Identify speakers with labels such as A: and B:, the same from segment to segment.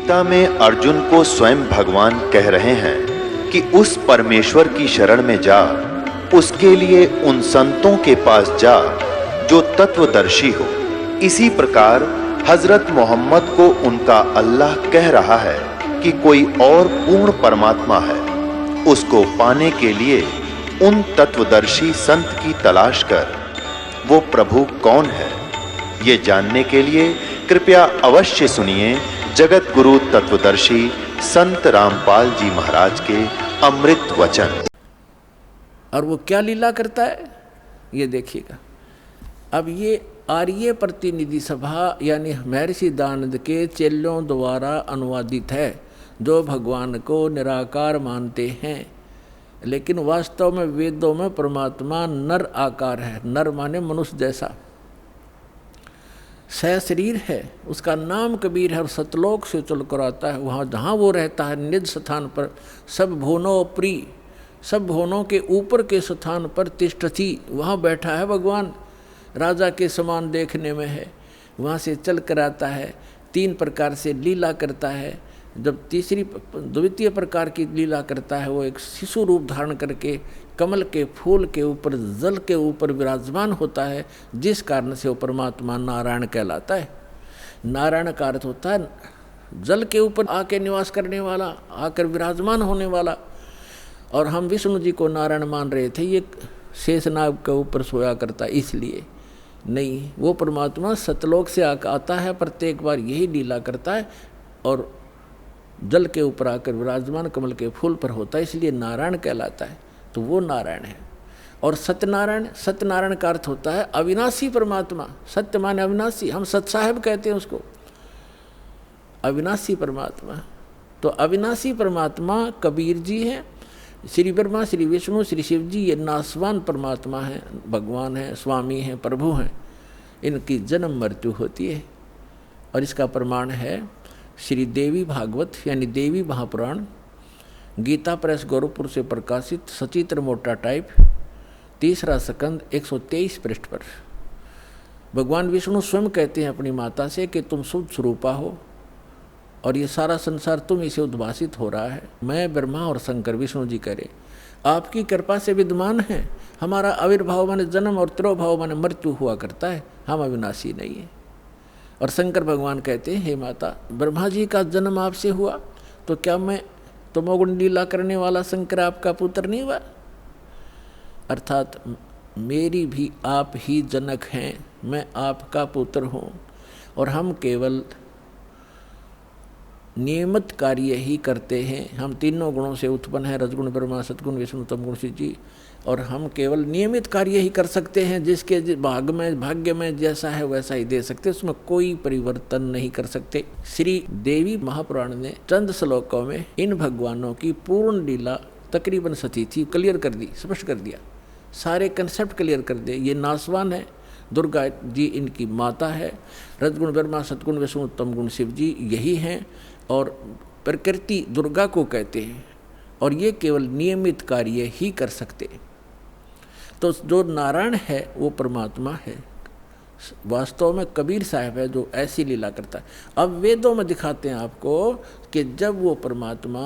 A: गीता में अर्जुन को स्वयं भगवान कह रहे हैं कि उस परमेश्वर की शरण में जा, उसके लिए उन संतों के पास जा जो तत्वदर्शी हो। इसी प्रकार हजरत मोहम्मद को उनका अल्लाह कह रहा है कि कोई और पूर्ण परमात्मा है, उसको पाने के लिए उन तत्वदर्शी संत की तलाश कर। वो प्रभु कौन है, ये जानने के लिए कृपया अवश्य सुनिए जगत गुरु तत्वदर्शी संत रामपाल जी महाराज के अमृत वचन।
B: और वो क्या लीला करता है ये देखिएगा। अब ये आर्य प्रतिनिधि सभा यानी महर्षि दयानंद के चेलों द्वारा अनुवादित है, जो भगवान को निराकार मानते हैं, लेकिन वास्तव में वेदों में परमात्मा नर आकार है। नर माने मनुष्य जैसा, सशरीर है। उसका नाम कबीर है और सतलोक से चल कर आता है। वहाँ जहाँ वो रहता है निज स्थान पर, सब भुवनों प्रिय, सब भुवनों के ऊपर के स्थान पर तिष्ठति, वहाँ बैठा है भगवान, राजा के समान देखने में है। वहाँ से चल कर आता है, 3 प्रकार से लीला करता है। जब द्वितीय प्रकार की लीला करता है, वो एक शिशु रूप धारण करके कमल के फूल के ऊपर, जल के ऊपर विराजमान होता है, जिस कारण से वो परमात्मा नारायण कहलाता है। नारायण का अर्थ होता है जल के ऊपर आके निवास करने वाला, आकर विराजमान होने वाला। और हम विष्णु जी को नारायण मान रहे थे, ये शेषनाग के ऊपर सोया करता, इसलिए नहीं। वो परमात्मा सतलोक से आता है, प्रत्येक बार यही लीला करता है और जल के ऊपर आकर विराजमान कमल के फूल पर होता है, इसलिए नारायण कहलाता है। तो वो नारायण है। और सत्यनारायण, सत्यनारायण का अर्थ होता है अविनाशी परमात्मा। सत्य माने अविनाशी, हम सत साहेब कहते हैं उसको, अविनाशी परमात्मा। तो अविनाशी परमात्मा कबीर जी हैं, श्री ब्रह्मा, श्री विष्णु, श्री शिव जी, ये नासवान परमात्मा हैं, भगवान हैं, स्वामी हैं, प्रभु हैं। इनकी जन्म मृत्यु होती है। और इसका प्रमाण है श्री देवी भागवत यानी देवी महापुराण, गीता प्रेस गोरखपुर से प्रकाशित, सचित्र मोटा टाइप, 3रा स्कंद 123 पृष्ठ पर। भगवान विष्णु स्वयं कहते हैं अपनी माता से कि तुम शुद्ध स्वरूपा हो और ये सारा संसार तुम इसे उद्भासित हो रहा है। मैं ब्रह्मा और शंकर, विष्णु जी करे, आपकी कृपा से विद्यमान है। हमारा आविर्भाव माने जन्म और तिरोभाव माने मृत्यु हुआ करता है, हम अविनाशी नहीं है। और शंकर भगवान कहते हैं, हे माता, ब्रह्मा जी का जन्म आपसे हुआ, तो क्या मैं तमोगुण लीला करने वाला शंकर आपका पुत्र नहीं हुआ? अर्थात मेरी भी आप ही जनक हैं, मैं आपका पुत्र हूँ और हम केवल नियमित कार्य ही करते हैं। हम तीनों गुणों से उत्पन्न हैं, रजगुण ब्रह्मा, सतगुण विष्णु, तमगुण शिव जी, और हम केवल नियमित कार्य ही कर सकते हैं। जिसके भाग्य में जैसा है वैसा ही दे सकते, उसमें कोई परिवर्तन नहीं कर सकते। श्री देवी महापुराण ने चंद श्लोकों में इन भगवानों की पूर्ण लीला तकरीबन सती थी क्लियर कर दी, स्पष्ट कर दिया, सारे कंसेप्ट क्लियर कर दिए। ये नासवान है, दुर्गा जी इनकी माता है, रजगुण ब्रह्मा, सतगुण विष्णु, तमगुण शिव जी यही हैं, और प्रकृति दुर्गा को कहते हैं, और ये केवल नियमित कार्य ही कर सकते। तो जो नारायण है वो परमात्मा है, वास्तव में कबीर साहब है जो ऐसी लीला करता है। अब वेदों में दिखाते हैं आपको कि जब वो परमात्मा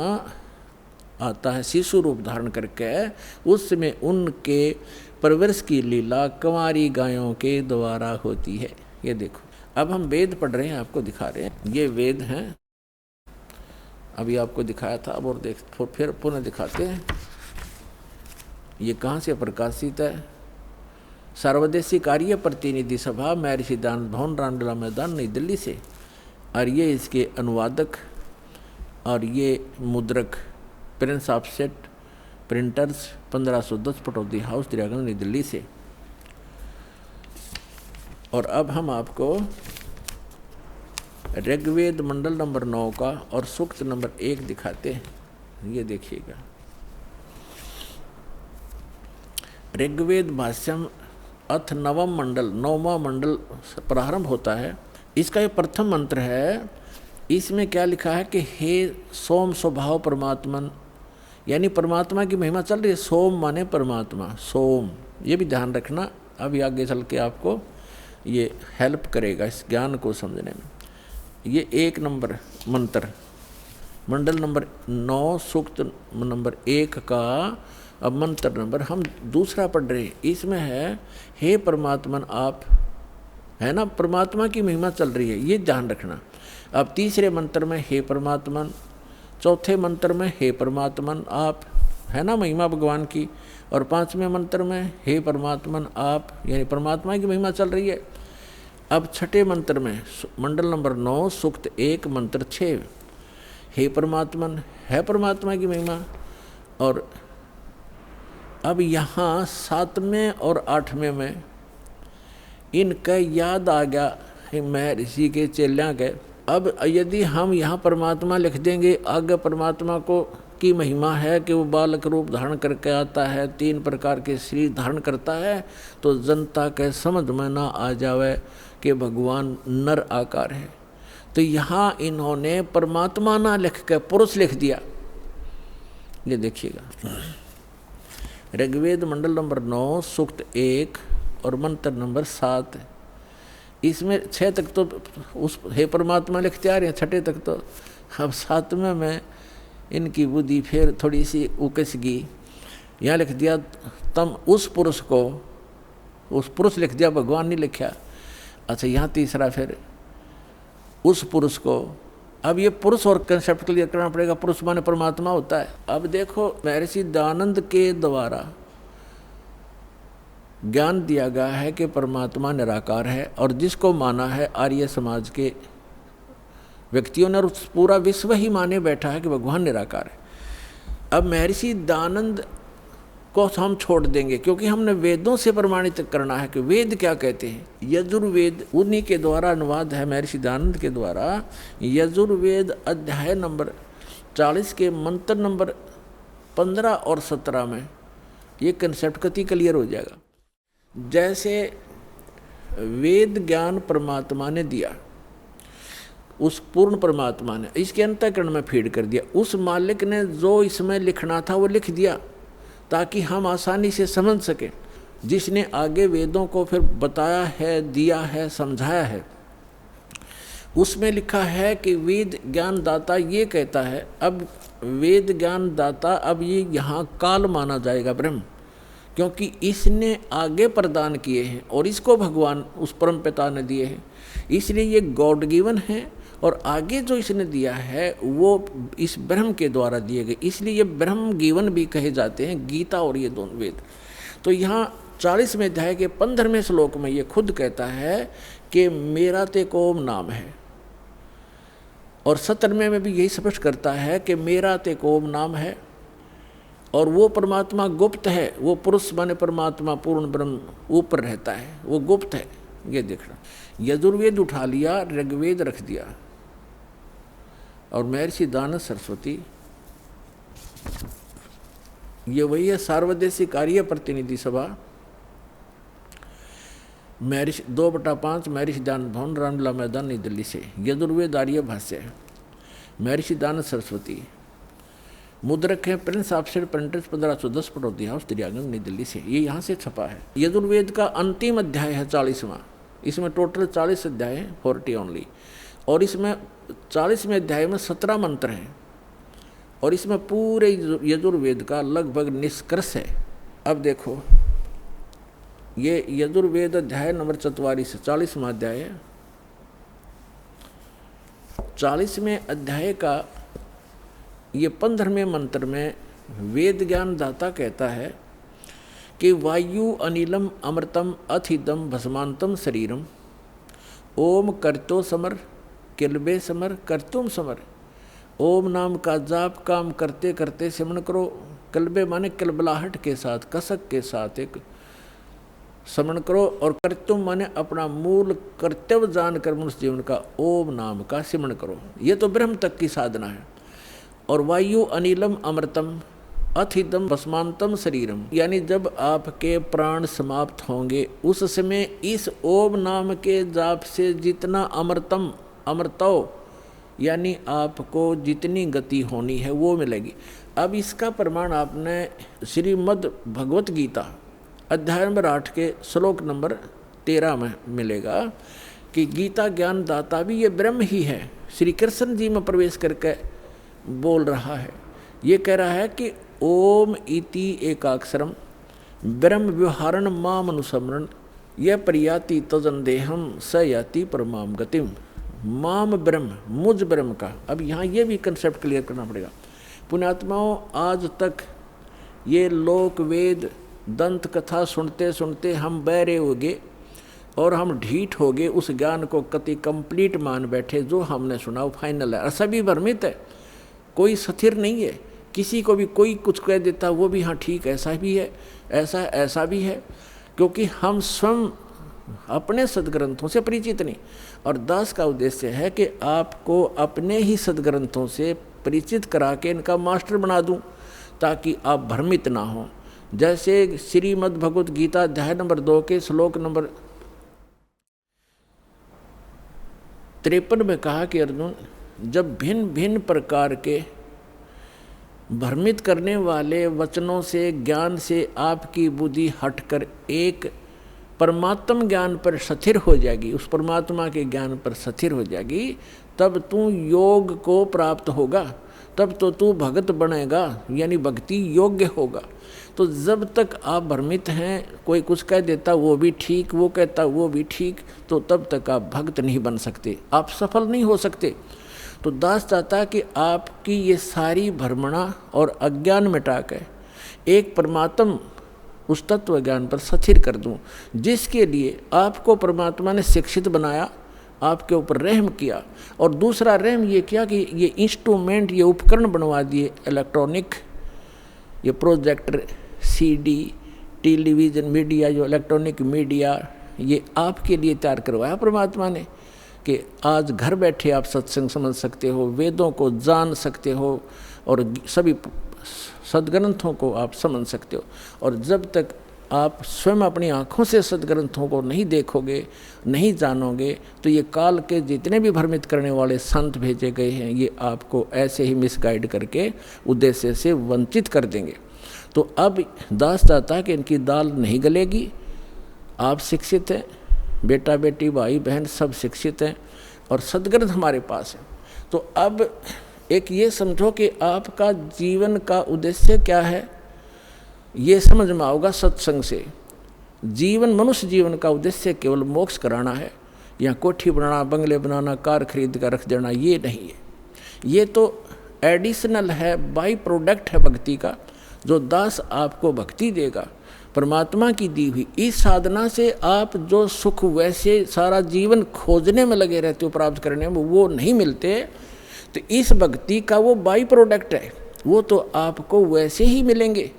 B: आता है शिशु रूप धारण करके, उसमें उनके परवरिश की लीला कुंवारी गायों के द्वारा होती है। ये देखो, अब हम वेद पढ़ रहे हैं, आपको दिखा रहे हैं, ये वेद हैं। अभी आपको दिखाया था, अब और फिर पुनः दिखाते हैं। ये कहाँ से प्रकाशित है? सर्वदेशी कार्य प्रतिनिधि सभा, महर्षि दयानंद भवन, रामलीला मैदान, नई दिल्ली से। और ये इसके अनुवादक और ये मुद्रक Prince offset printers 1510 Pataudi house, Daryaganj, New Delhi से। और अब हम आपको ऋग्वेद मंडल नंबर 9 का और सूक्त नंबर 1 दिखाते हैं। ये देखिएगा, ऋग्वेद भाष्यम अथ नवम मंडल, 9वां मंडल प्रारंभ होता है। इसका ये प्रथम मंत्र है। इसमें क्या लिखा है कि हे सोम स्वभाव परमात्मन, यानी परमात्मा की महिमा चल रही है। सोम माने परमात्मा, सोम, ये भी ध्यान रखना, अभी आगे चल के आपको ये हेल्प करेगा इस ज्ञान को समझने में। ये 1 नंबर मंत्र मंडल नंबर 9 सूक्त नंबर 1 का अब मंत्र नंबर हम दूसरा पढ़ रहे हैं। इसमें है हे परमात्मन आप, है ना, परमात्मा की महिमा चल रही है, ये ध्यान रखना। अब तीसरे मंत्र में हे परमात्मन, चौथे मंत्र में हे परमात्मन आप, है ना, महिमा भगवान की, और पांचवें मंत्र में हे परमात्मन आप, यानी परमात्मा की महिमा चल रही है। अब छठे मंत्र में मंडल नंबर 9 सूक्त 1 मंत्र 6 हे परमात्मन, है परमात्मा की महिमा। और अब यहाँ 7वें और 8वें में इनका याद आ गया महर्षि के चेलियाँ के। अब यदि हम यहाँ परमात्मा लिख देंगे, आगे परमात्मा को की महिमा है कि वो बालक रूप धारण करके आता है, 3 प्रकार के शरीर धारण करता है, तो जनता के समझ में ना आ जावे कि भगवान नर आकार है। तो यहाँ इन्होंने परमात्मा ना लिख के पुरुष लिख दिया। ये देखिएगा ऋग्वेद मंडल नंबर 9 सूक्त 1 और मंत्र नंबर 7, इसमें 6 तक तो उस हे परमात्मा लिखते आ रहे हैं, 6 तक तो। अब 7वें में इनकी बुद्धि फिर थोड़ी सी उकस गई, यहाँ लिख दिया तम उस पुरुष को, उस पुरुष लिख दिया, भगवान नहीं लिखा। अच्छा यहाँ तीसरा फिर उस पुरुष को। अब ये पुरुष और कंसेप्ट क्लियर करना पड़ेगा, पुरुष माने परमात्मा होता है। अब देखो महर्षि दयानंद के द्वारा ज्ञान दिया गया है कि परमात्मा निराकार है, और जिसको माना है आर्य समाज के व्यक्तियों ने, और पूरा विश्व ही माने बैठा है कि भगवान निराकार है। अब महर्षि दयानंद को हम छोड़ देंगे, क्योंकि हमने वेदों से प्रमाणित करना है कि वेद क्या कहते हैं। यजुर्वेद उन्हीं के द्वारा अनुवाद है, महर्षि दयानंद के द्वारा। यजुर्वेद अध्याय नंबर 40 के मंत्र नंबर 15 और 17 में ये कंसेप्ट कति क्लियर हो जाएगा। जैसे वेद ज्ञान परमात्मा ने दिया, उस पूर्ण परमात्मा ने इसके अंतःकरण में फीड कर दिया, उस मालिक ने जो इसमें लिखना था वो लिख दिया ताकि हम आसानी से समझ सकें। जिसने आगे वेदों को फिर बताया है, दिया है, समझाया है, उसमें लिखा है कि वेद ज्ञान दाता ये कहता है। अब वेद ज्ञान दाता अब ये यहाँ काल माना जाएगा ब्रह्म, क्योंकि इसने आगे प्रदान किए हैं और इसको भगवान उस परम पिता ने दिए हैं, इसलिए ये गॉड गिवन है। और आगे जो इसने दिया है वो इस ब्रह्म के द्वारा दिए गए, इसलिए ये ब्रह्म गिवन भी कहे जाते हैं, गीता और ये दोनों वेद। तो यहाँ 40वें अध्याय के 15वें श्लोक में ये खुद कहता है कि मेरा ते कोम नाम है, और 17वें में भी यही स्पष्ट करता है कि मेरा ते कोम नाम है। और वो परमात्मा गुप्त है, वो पुरुष माने परमात्मा पूर्ण ब्रह्म ऊपर रहता है, वो गुप्त है। ये देखना, यजुर्वेद उठा लिया, ऋग्वेद रख दिया, और महर्षि दयानंद सरस्वती ये वही है सार्वदेशिक आर्य प्रतिनिधि सभा, महर्षि 2/5 महर्षि दयानंद भवन, रामलीला मैदान, नई दिल्ली से। यजुर्वेद आर्य भाष्य महर्षि दयानंद सरस्वती, मुद्रक है Prince offset printers 1510 Pataudi house Daryaganj, New Delhi से। ये यहाँ से छपा है। यजुर्वेद का अंतिम अध्याय है 40वां, इसमें टोटल 40 अध्याय हैं, 40 ओनली। और इसमें 40वें अध्याय में 17 मंत्र हैं, और इसमें पूरे यजुर्वेद का लगभग निष्कर्ष है। अब देखो ये यजुर्वेद अध्याय नंबर 44 40वां अध्याय है। 40वें अध्याय का ये 15वें मंत्र में वेद ज्ञान दाता कहता है कि वायु अनिलम अमृतम अथिदम भस्मांतम शरीरम ओम करतो समर किलबे समर करतुम समर। ओम नाम का जाप काम करते करते सिमरण करो। कलबे माने कलबलाहट के साथ, कसक के साथ एक स्मरण करो। और कर्तुम माने अपना मूल कर्तव्य जानकर मनुष्य जीवन का ओम नाम का सिमरण करो। ये तो ब्रह्म तक की साधना है। और वायु अनिलम अमृतम अथिदम भस्मांतम शरीरम, यानी जब आपके प्राण समाप्त होंगे उस समय इस ओम नाम के जाप से जितना अमृतम अमृतो यानी आपको जितनी गति होनी है वो मिलेगी। अब इसका प्रमाण आपने श्रीमद् भगवत गीता अध्याय नंबर 8 के श्लोक नंबर 13 में मिलेगा कि गीता ज्ञान दाता भी ये ब्रह्म ही है। श्री कृष्ण जी में प्रवेश करके बोल रहा है। ये कह रहा है कि ओम इति एकाक्षरम ब्रह्म व्यवहारण माम अनुसमरण यह प्रयाति तजंदेहम स याति परमाम गतिम। माम ब्रह्म, मुझ ब्रह्म का। अब यहाँ ये भी कंसेप्ट क्लियर करना पड़ेगा। पुण्यात्माओं, आज तक ये लोक वेद दंत कथा सुनते सुनते हम बहरे हो गए और हम ढीठ हो गए, उस ज्ञान को कति कंप्लीट मान बैठे। जो हमने सुना वो फाइनल है और सभी भ्रमित है, कोई स्थिर नहीं है। किसी को भी कोई कुछ कह देता वो भी हाँ ठीक ऐसा भी है, ऐसा भी है, क्योंकि हम स्वयं अपने सदग्रंथों से परिचित नहीं। और दास का उद्देश्य है कि आपको अपने ही सदग्रंथों से परिचित करा के इनका मास्टर बना दूं, ताकि आप भ्रमित ना हो। जैसे श्रीमद् भगवत गीता अध्याय नंबर 2 के श्लोक नंबर 53 में कहा कि अर्जुन, जब भिन्न भिन्न प्रकार के भ्रमित करने वाले वचनों से, ज्ञान से आपकी बुद्धि हटकर एक परमात्म ज्ञान पर स्थिर हो जाएगी, उस परमात्मा के ज्ञान पर स्थिर हो जाएगी, तब तू योग को प्राप्त होगा, तब तो तू भगत बनेगा, यानी भक्ति योग्य होगा। तो जब तक आप भ्रमित हैं, कोई कुछ कह देता वो भी ठीक, वो कहता वो भी ठीक, तो तब तक आप भक्त नहीं बन सकते, आप सफल नहीं हो सकते। तो दास चाहता है कि आपकी ये सारी भ्रमणा और अज्ञान मिटा कर एक परमात्म उस तत्व ज्ञान पर स्थिर कर दूं, जिसके लिए आपको परमात्मा ने शिक्षित बनाया, आपके ऊपर रहम किया। और दूसरा रहम ये किया कि ये इंस्ट्रूमेंट, ये उपकरण बनवा दिए इलेक्ट्रॉनिक, ये प्रोजेक्टर, सीडी, टेलीविज़न मीडिया, जो इलेक्ट्रॉनिक मीडिया, ये आपके लिए तैयार करवाया परमात्मा ने कि आज घर बैठे आप सत्संग समझ सकते हो, वेदों को जान सकते हो और सभी सदग्रंथों को आप समझ सकते हो। और जब तक आप स्वयं अपनी आँखों से सदग्रंथों को नहीं देखोगे, नहीं जानोगे, तो ये काल के जितने भी भ्रमित करने वाले संत भेजे गए हैं, ये आपको ऐसे ही मिसगाइड करके उद्देश्य से वंचित कर देंगे। तो अब दास चाहता है कि इनकी दाल नहीं गलेगी। आप शिक्षित हैं, बेटा बेटी भाई बहन सब शिक्षित हैं और सदग्रंथ हमारे पास है। तो अब एक ये समझो कि आपका जीवन का उद्देश्य क्या है, ये समझ में आओगा सत्संग से। जीवन, मनुष्य जीवन का उद्देश्य केवल मोक्ष कराना है, या कोठी बनाना, बंगले बनाना, कार खरीद कर रख देना, ये नहीं है। ये तो एडिशनल है, बाई प्रोडक्ट है भक्ति का, जो दास आपको भक्ति देगा परमात्मा की दी हुई। इस साधना से आप जो सुख वैसे सारा जीवन खोजने में लगे रहते हो, प्राप्त करने में, वो नहीं मिलते। तो इस भक्ति का वो बाई प्रोडक्ट है, वो तो आपको वैसे ही मिलेंगे।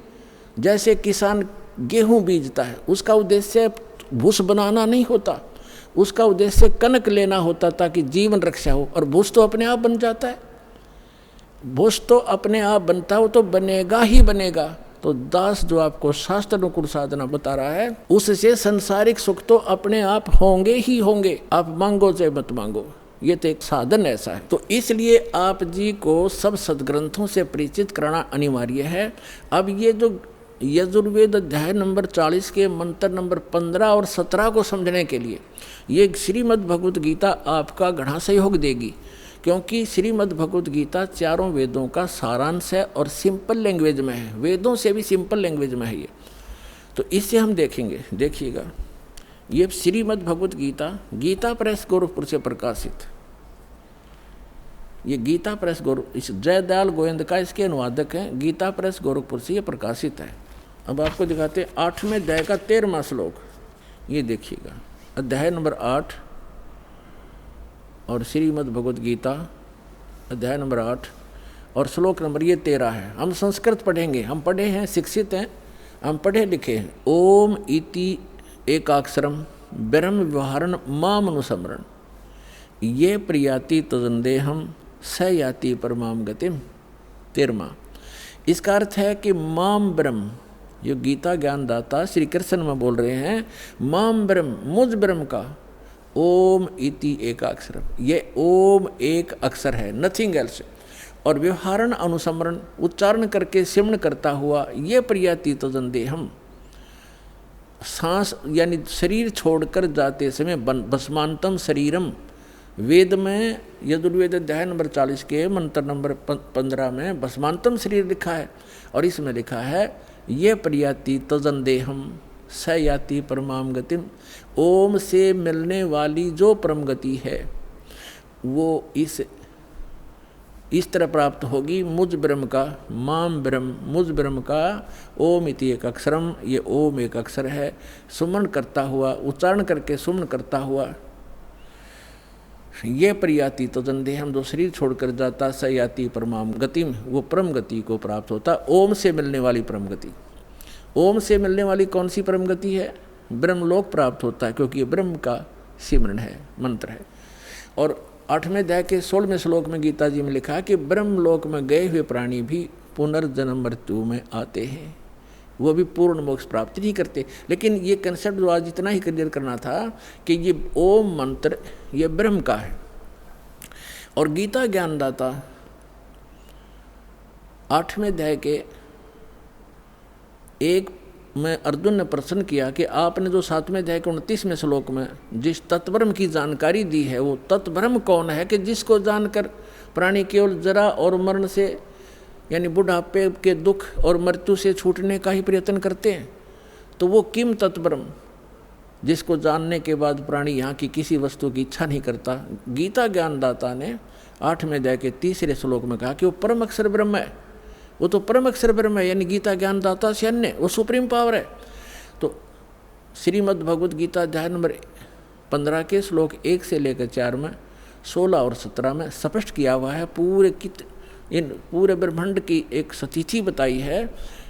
B: जैसे किसान गेहूं बीजता है, उसका उद्देश्य भूस बनाना नहीं होता, उसका उद्देश्य कनक लेना होता ताकि जीवन रक्षा हो, और भूस तो अपने आप बन जाता है। भूस तो अपने आप बनता हो तो बनेगा ही बनेगा। तो दास जो आपको शास्त्र अनुकूल साधना बता रहा है, उससे संसारिक सुख तो अपने आप होंगे ही होंगे, आप मांगो चाहे मत मांगो, ये तो एक साधन ऐसा है। तो इसलिए आप जी को सब सदग्रंथों से परिचित कराना अनिवार्य है। अब ये जो यजुर्वेद अध्याय नंबर 40 के मंत्र नंबर 15 और 17 को समझने के लिए ये श्रीमद् भगवत गीता आपका घना सहयोग देगी, क्योंकि श्रीमद् भगवत गीता चारों वेदों का सारांश है और सिंपल लैंग्वेज में है, वेदों से भी सिंपल लैंग्वेज में है ये। तो इससे हम देखेंगे, देखिएगा, ये श्रीमद् भगवत गीता गीता प्रेस गोरखपुर से प्रकाशित, ये गीता प्रेस इस जयदयाल गोविंद का इसके अनुवादक हैं, गीता प्रेस गोरखपुर से ये प्रकाशित है। अब आपको दिखाते हैं 8वें अध्याय का 13वां श्लोक, ये देखिएगा, अध्याय नंबर 8 और श्रीमद् भगवत गीता अध्याय नंबर 8 और श्लोक नंबर ये 13 है। हम संस्कृत पढ़ेंगे, हम पढ़े हैं, शिक्षित हैं, हम पढ़े लिखे हैं। ओम इति एकाक्षरम ब्रह्म व्यवहारण माम अनुसमरण ये प्रियाति तजंदेहम स याति परमाम गतिम। 13वां, इसका अर्थ है कि माम ब्रह्म, जो गीता ज्ञानदाता श्री कृष्ण में बोल रहे हैं, माम ब्रह्म, मुझ ब्रह्म का, ओम इति एकाक्षरम, ये ओम एक अक्षर है, नथिंग एल्स। और व्यवहारण अनुसमरण, उच्चारण करके सिमरण करता हुआ, ये प्रियाति तजंदेहम, सांस यानी शरीर छोड़कर जाते समय भस्मांतम शरीरम, वेद में यजुर्वेद अध्याय नंबर 40 के मंत्र नंबर 15 में भस्मांतम शरीर लिखा है, और इसमें लिखा है ये प्रयाति तजन देहम स याति परमाम गतिम। ओम से मिलने वाली जो परम गति है वो इस तरह प्राप्त होगी, मुझ ब्रह्म का, माम ब्रह्म, मुझ ब्रह्म का ओम इति एक अक्षरम, ये ओम एक अक्षर है, सुमन करता हुआ, उच्चारण करके सुमन करता हुआ ये प्रयाति तो जंदे हम जो शरीर छोड़कर जाता स याति परमाम गतिम, वो परम गति को प्राप्त होता। ओम से मिलने वाली परम गति, ओम से मिलने वाली कौन सी परम गति है? ब्रह्मलोक प्राप्त होता है, क्योंकि ये ब्रह्म का सिमरन है, मंत्र है। और 8वें अध्याय के 16वें श्लोक में गीता जी में लिखा है कि ब्रह्मलोक में गए हुए प्राणी भी पुनर्जन्म मृत्यु में आते हैं, वो भी पूर्ण मोक्ष प्राप्त नहीं करते। लेकिन ये कंसेप्ट जो आज इतना ही क्लियर करना था कि ये ओम मंत्र ये ब्रह्म का है। और गीता ज्ञानदाता 8वें अध्याय के 1 में अर्जुन ने प्रश्न किया कि आपने जो 7वें अध्याय के 29वें श्लोक में जिस तत्ब्रह्म की जानकारी दी है, वो तत्ब्रह्म कौन है कि जिसको जानकर प्राणी केवल जरा और मरण से यानी बुढ़ापे के दुख और मृत्यु से छूटने का ही प्रयत्न करते हैं। तो वो किम तत्ब्रह्म जिसको जानने के बाद प्राणी यहाँ की किसी वस्तु की इच्छा नहीं करता। गीता ज्ञानदाता ने 8वें अध्याय के 3रे श्लोक में कहा कि वो परम अक्षर ब्रह्म है, वो तो परम अक्षर ब्रह्म है, यानी गीता ज्ञानदाता से अन्य वो सुप्रीम पावर है। तो श्रीमद् भगवद गीता अध्याय नंबर 15 के श्लोक 1 से लेकर 4 में 16 और 17 में स्पष्ट किया हुआ है। इन पूरे ब्रह्मांड की एक स्थिति बताई है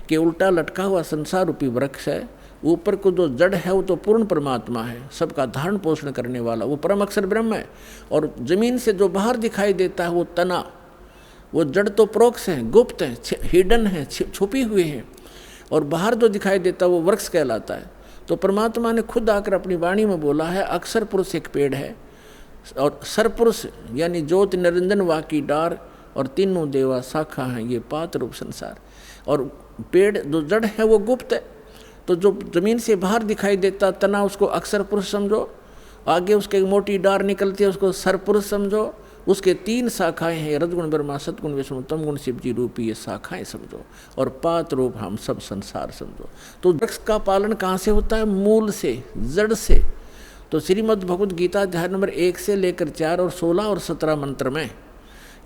B: कि उल्टा लटका हुआ संसार रूपी वृक्ष है, ऊपर को जो जड़ है वो तो पूर्ण परमात्मा है, सबका धारण पोषण करने वाला वो परम अक्षर ब्रह्म है। और जमीन से जो बाहर दिखाई देता है वो तना, वो जड़ तो प्रोक्ष है, गुप्त है, हिडन है, छुपी हुई है, और बाहर जो दिखाई देता है वो वृक्ष कहलाता है। तो परमात्मा ने खुद आकर अपनी वाणी में बोला है, अक्षर पुरुष एक पेड़ है और सरपुरुष यानी ज्योति निरंजन वाकी डार और तीनों देवा शाखा हैं, ये पात रूप संसार। और पेड़ जो जड़ है वो गुप्त है, तो जो जमीन से बाहर दिखाई देता तना उसको अक्षर पुरुष समझो, आगे उसके मोटी डार निकलती है उसको सरपुरुष समझो, उसके 3 शाखाएं हैं, रजगुण ब्रह्मा सतगुण विष्णु तमगुण शिव जी रूपी ये शाखाएं समझो, और पात रूप हम सब संसार समझो। तो वृक्ष का पालन कहाँ से होता है? मूल से, जड़ से। तो श्रीमद् भगवद गीता अध्याय नंबर 1 से लेकर 4 और 16 और 17 मंत्र में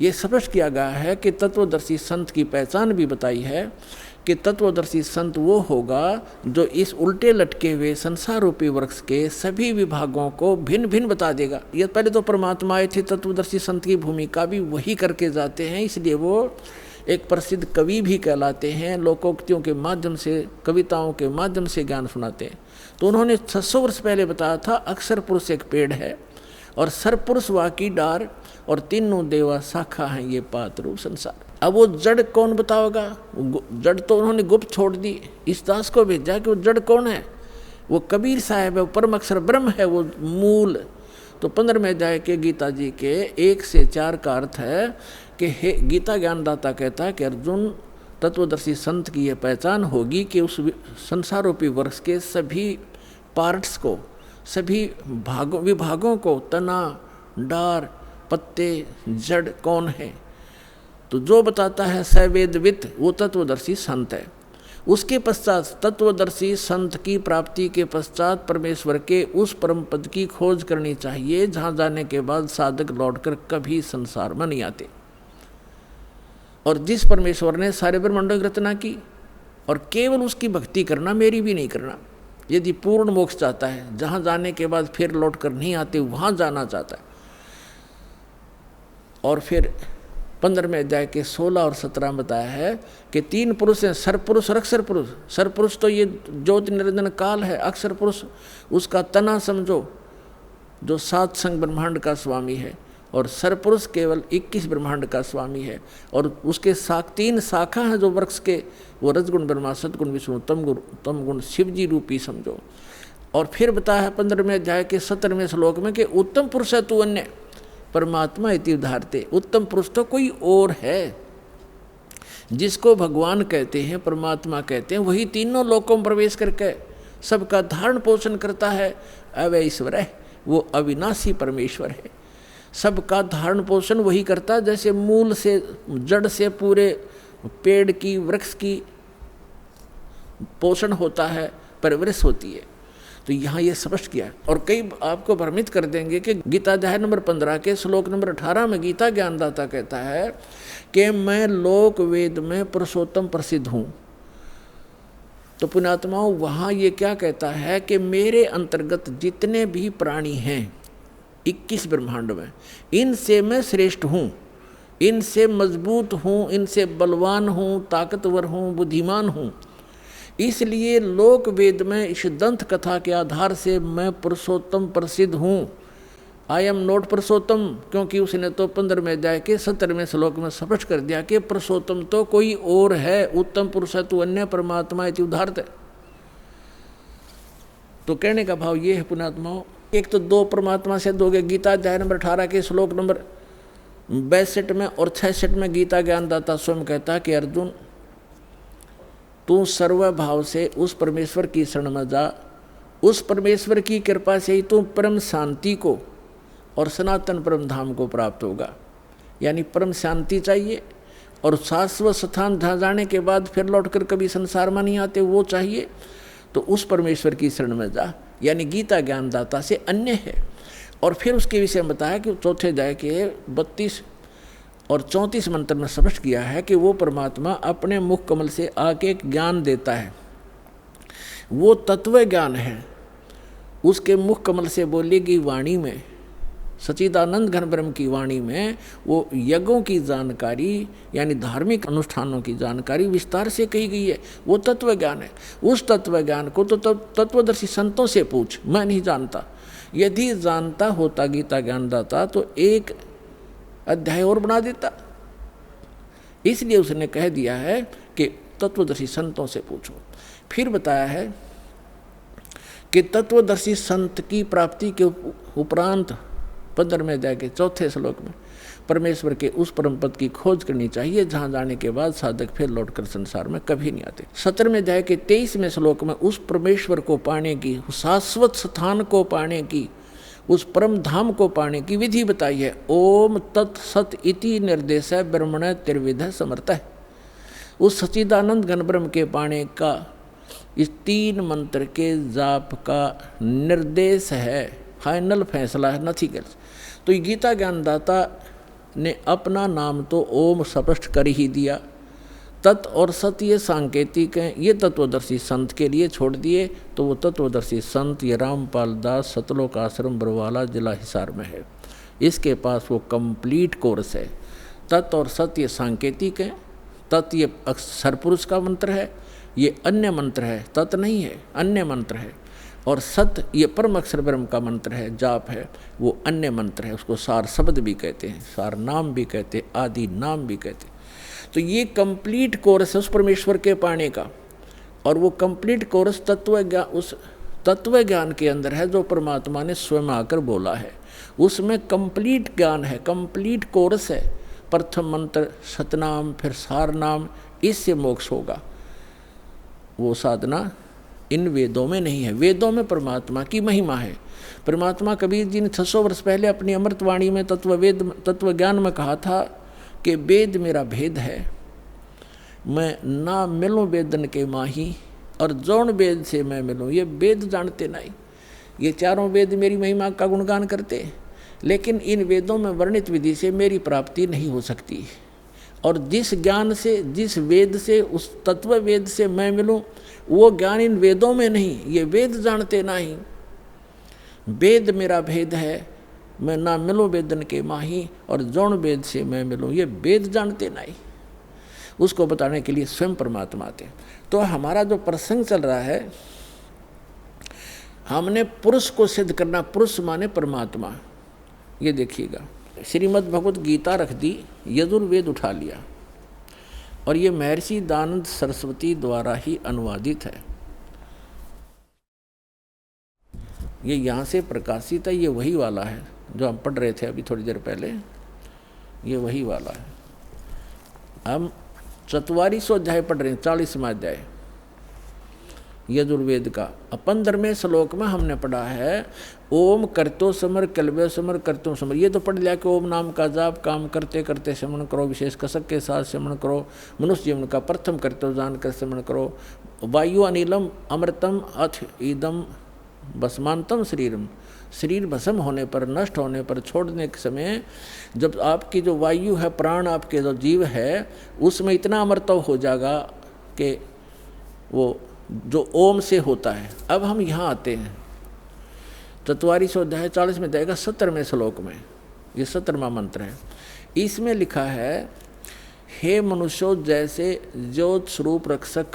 B: ये स्पष्ट किया गया है कि तत्वदर्शी संत की पहचान भी बताई है कि तत्वदर्शी संत वो होगा जो इस उल्टे लटके हुए संसार रूपी वृक्ष के सभी विभागों को भिन्न भिन्न बता देगा। ये पहले तो परमात्मा आए थे, तत्वदर्शी संत की भूमिका भी वही करके जाते हैं, इसलिए वो एक प्रसिद्ध कवि भी कहलाते हैं, लोकोक्तियों के माध्यम से, कविताओं के माध्यम से ज्ञान सुनाते हैं। तो उन्होंने 600 वर्ष पहले बताया था अक्षर पुरुष एक पेड़ है और सरपुरुष वाकी डार और तीनों देवा शाखा हैं, ये पात रूप संसार। अब वो जड़ कौन बताओगा? जड़ तो उन्होंने गुप्त छोड़ दी, इस दास को भेजा कि वो जड़ कौन है? वो कबीर साहब है, वो परम अक्षर ब्रह्म है, वो मूल। तो 15वें अध्याय के गीता जी के 1 से 4 का अर्थ है कि हे गीता ज्ञानदाता कहता है कि अर्जुन तत्वदर्शी संत की यह पहचान होगी कि उस संसार रूपी वृक्ष के सभी पार्ट्स को, सभी विभागों को, तना, डार, पत्ते, जड़ कौन है। तो जो बताता है सवेदवित वो तत्वदर्शी संत है। उसके पश्चात तत्वदर्शी संत की प्राप्ति के पश्चात परमेश्वर के उस परम पद की खोज करनी चाहिए जहाँ जाने के बाद साधक लौटकर कभी संसार में नहीं आते। और जिस परमेश्वर ने सारे ब्रह्मांडों की रचना की और केवल उसकी भक्ति करना, मेरी भी नहीं करना, यदि पूर्ण मोक्ष चाहता है, जहाँ जाने के बाद फिर लौट कर नहीं आते वहाँ जाना चाहता है। और फिर 15वें अध्याय के 16 और 17 में बताया है कि 3 पुरुष हैं, सरपुरुष और अक्षर पुरुष। सरपुरुष तो ये ज्योति निरंजन काल है, अक्षर पुरुष उसका तना समझो जो 7 संग ब्रह्मांड का स्वामी है, और सरपुरुष केवल 21 ब्रह्मांड का स्वामी है। और उसके 3 शाखा हैं जो वृक्ष के, वो रजगुण ब्रह्मा सतगुण विष्णु तमगुण शिव जी रूपी समझो। और फिर बताया है 15वें अध्याय के 17वें श्लोक में कि उत्तम पुरुष है तू अन्य परमात्मा इति उदाहरते। उत्तम पुरुष तो कोई और है, जिसको भगवान कहते हैं, परमात्मा कहते हैं, वही तीनों लोकों में प्रवेश करके सबका धारण पोषण करता है। अवै ईश्वर है, वो अविनाशी परमेश्वर है। सबका धारण पोषण वही करता, जैसे मूल से जड़ से पूरे पेड़ की वृक्ष की पोषण होता है, परवरिश होती है। तो यहाँ ये स्पष्ट किया। और कई आपको भ्रमित कर देंगे कि गीता अध्याय नंबर 15 के श्लोक नंबर 18 में गीता ज्ञानदाता कहता है कि मैं लोक वेद में पुरुषोत्तम प्रसिद्ध हूँ। तो पुण्यात्माओं, वहाँ ये क्या कहता है कि मेरे अंतर्गत जितने भी प्राणी हैं 21 ब्रह्मांड में, इनसे मैं श्रेष्ठ हूँ, इनसे मजबूत हूँ, इनसे बलवान हूँ, ताकतवर हूँ, बुद्धिमान हूँ। इसलिए लोक वेद में इस दंत कथा के आधार से मैं पुरुषोत्तम प्रसिद्ध हूँ। आई एम नॉट पुरुषोत्तम, क्योंकि उसने तो 15वें अध्याय के 17वें श्लोक में स्पष्ट कर दिया कि पुरुषोत्तम तो कोई और है, उत्तम पुरुष है तो अन्य परमात्मा इति उदाहरत है। तो कहने का भाव ये है पुण्यात्माओं, एक तो दो परमात्मा से दोगे। गीता अध्याय नंबर 18 के श्लोक नंबर 62 में और 66 में गीता ज्ञानदाता स्वयं कहता है कि अर्जुन, तू सर्वभाव से उस परमेश्वर की शरण में जा, उस परमेश्वर की कृपा से ही तू परम शांति को और सनातन परम धाम को प्राप्त होगा। यानी परम शांति चाहिए और शाश्वत स्थान जहाँ जाने के बाद फिर लौटकर कभी संसार में नहीं आते, वो चाहिए। तो उस परमेश्वर की शरण में जा, यानी गीता ज्ञानदाता से अन्य है। और फिर उसके विषय में बताया कि चौथे अध्याय के 32 और 34 मंत्र में स्पष्ट किया है कि वो परमात्मा अपने मुख कमल से आके एक ज्ञान देता है, वो तत्व ज्ञान है। उसके मुख कमल से बोलेगी वाणी में, सच्चिदानंद घन ब्रह्म की वाणी में वो यज्ञों की जानकारी यानी धार्मिक अनुष्ठानों की जानकारी विस्तार से कही गई है। वो तत्व ज्ञान है। उस तत्व ज्ञान को तो तत्वदर्शी संतों से पूछ, मैं नहीं जानता। यदि जानता होता गीता ज्ञानदाता तो एक अध्याय और बना देता। इसलिए उसने कह दिया है कि तत्वदर्शी संतों से पूछो। फिर बताया है कि तत्वदर्शी संत की प्राप्ति के उपरांत 15वें अध्याय के 4थे श्लोक में परमेश्वर के उस परम पद की खोज करनी चाहिए जहाँ जाने के बाद साधक फिर लौटकर संसार में कभी नहीं आते। 17वें अध्याय के 23वें श्लोक में उस परमेश्वर को पाने की, शाश्वत स्थान को पाने की, उस परम धाम को पाने की विधि बताई है। ओम तत्सत इति निर्देश ब्रह्मण त्रिविध समर्थ है। उस सच्चिदानंद घन ब्रह्म के पाने का इस 3 मंत्र के जाप का निर्देश है, फाइनल फैसला है, नथिंग एल्स। तो गीता ज्ञानदाता ने अपना नाम तो ओम स्पष्ट कर ही दिया। तत् और सत ये सांकेतिक हैं, ये तत्वदर्शी संत के लिए छोड़ दिए। तो वो तत्वदर्शी संत ये रामपाल दास सतलोक आश्रम बरवाला जिला हिसार में है। इसके पास वो कंप्लीट कोर्स है। तत् और सत ये सांकेतिक हैं। तत् ये सरपुरुष का मंत्र है, ये अन्य मंत्र है, तत् नहीं है, अन्य मंत्र है। और सत ये परम अक्षर ब्रह्म का मंत्र है, जाप है, वो अन्य मंत्र है। उसको सार शब्द भी कहते हैं, सार नाम भी कहते हैं, आदि नाम भी कहते हैं। तो ये कंप्लीट कोर्स है उस परमेश्वर के पाने का। और वो कंप्लीट कोर्स उस तत्व ज्ञान के अंदर है जो परमात्मा ने स्वयं आकर बोला है। उसमें कंप्लीट ज्ञान है, कंप्लीट कोर्स है। प्रथम मंत्र सतनाम, फिर सार नाम, इससे मोक्ष होगा। वो साधना इन वेदों में नहीं है। वेदों में परमात्मा की महिमा है। परमात्मा कबीर जी ने 600 वर्ष पहले अपनी अमृतवाणी में तत्व ज्ञान में कहा था कि वेद मेरा भेद है, मैं ना मिलूँ वेदन के माही, और जौन वेद से मैं मिलूँ ये वेद जानते नहीं। ये चारों वेद मेरी महिमा का गुणगान करते, लेकिन इन वेदों में वर्णित विधि से मेरी प्राप्ति नहीं हो सकती। और जिस ज्ञान से, जिस वेद से, उस तत्व वेद से मैं मिलूँ, वो ज्ञान इन वेदों में नहीं। ये वेद जानते नहीं। वेद मेरा भेद है, मैं ना मिलूँ वेदन के माही, और जौन वेद से मैं मिलूँ ये वेद जानते नहीं। उसको बताने के लिए स्वयं परमात्मा आते। तो हमारा जो प्रसंग चल रहा है, हमने पुरुष को सिद्ध करना। पुरुष माने परमात्मा। ये देखिएगा, श्रीमद् भगवत गीता रख दी, यजुर्वेद उठा लिया, और ये महर्षि दानंद सरस्वती द्वारा ही अनुवादित है। ये यहाँ से प्रकाशित है। ये वही वाला है जो हम पढ़ रहे थे अभी थोड़ी देर पहले। ये वही वाला है। हम 4400 अध्याय पढ़ रहे हैं, 40वां अध्याय। यजुर्वेद का। 15वें श्लोक में हमने पढ़ा है ओम करतो समर कलवे समर करतो समर। ये तो पढ़ लिया कि ओम नाम का जाप काम करते करते श्रवण करो, विशेष कसक के साथ श्रवण करो, मनुष्य जीवन का प्रथम कर्तव्य जानकर श्रवण करो। वायु अनिलम अमृतम अथ ईदम भस्मांतम शरीरम। शरीर भस्म होने पर, नष्ट होने पर, छोड़ने के समय जब आपकी जो वायु है, प्राण आपके जो जीव है, उसमें इतना अमृतव हो जाएगा कि वो जो ओम से होता है। अब हम यहाँ आते हैं 44 अध्याय 40 में जाएगा 17वें श्लोक में, ये 17वां मंत्र है। इसमें लिखा है हे मनुष्यों, जैसे ज्योत स्वरूप रक्षक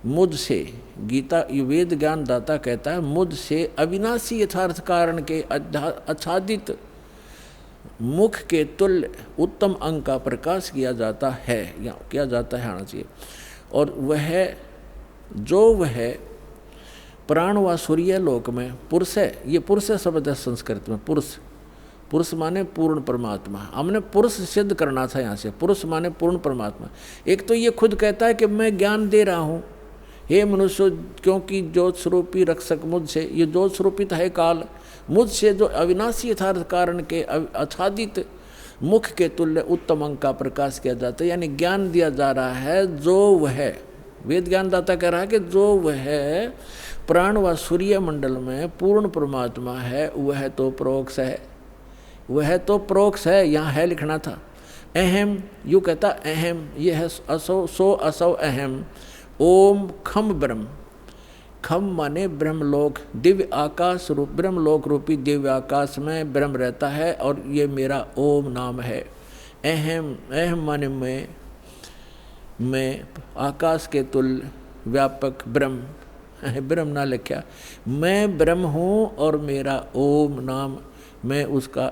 B: मुझसे, गीता वेद ज्ञान दाता कहता है, मुझसे अविनाशी यथार्थ कारण के आच्छादित मुख के तुल्य उत्तम अंग का प्रकाश किया जाता है, या किया जाता है आना चाहिए। और वह प्राण व सूर्य लोक में पुरुष है। ये पुरुष शब्द है संस्कृत में, पुरुष माने पूर्ण परमात्मा। हमने पुरुष सिद्ध करना था यहाँ से, पुरुष माने पूर्ण परमात्मा। एक तो ये खुद कहता है कि मैं ज्ञान दे रहा हूँ, हे मनुष्य, क्योंकि ज्योत स्वरूपी रक्षक मुझसे, ये ज्योत स्वरूपित है काल, मुझसे जो अविनाशी यथार्थ कारण के आच्छादित मुख के तुल्य उत्तम अंग का प्रकाश किया जाता है, यानी ज्ञान दिया जा रहा है। जो वह वेद ज्ञान दाता कह रहा है कि जो वह प्राण व सूर्य मंडल में पूर्ण परमात्मा है, वह तो प्रोक्ष है, वह तो प्रोक्ष है। यहाँ है लिखना था अहम, यू कहता अहम, ये है असो सो असो अहम। ओम खम ब्रह्म, खम माने ब्रह्मलोक, दिव्य आकाश रूप, ब्रह्मलोक रूपी दिव्य आकाश में ब्रह्म रहता है, और ये मेरा ओम नाम है। अहम, अहम माने मैं आकाश के तुल्य व्यापक ब्रह्म, ब्रह्म ना लिखा, मैं ब्रह्म हूँ और मेरा ओम नाम, मैं उसका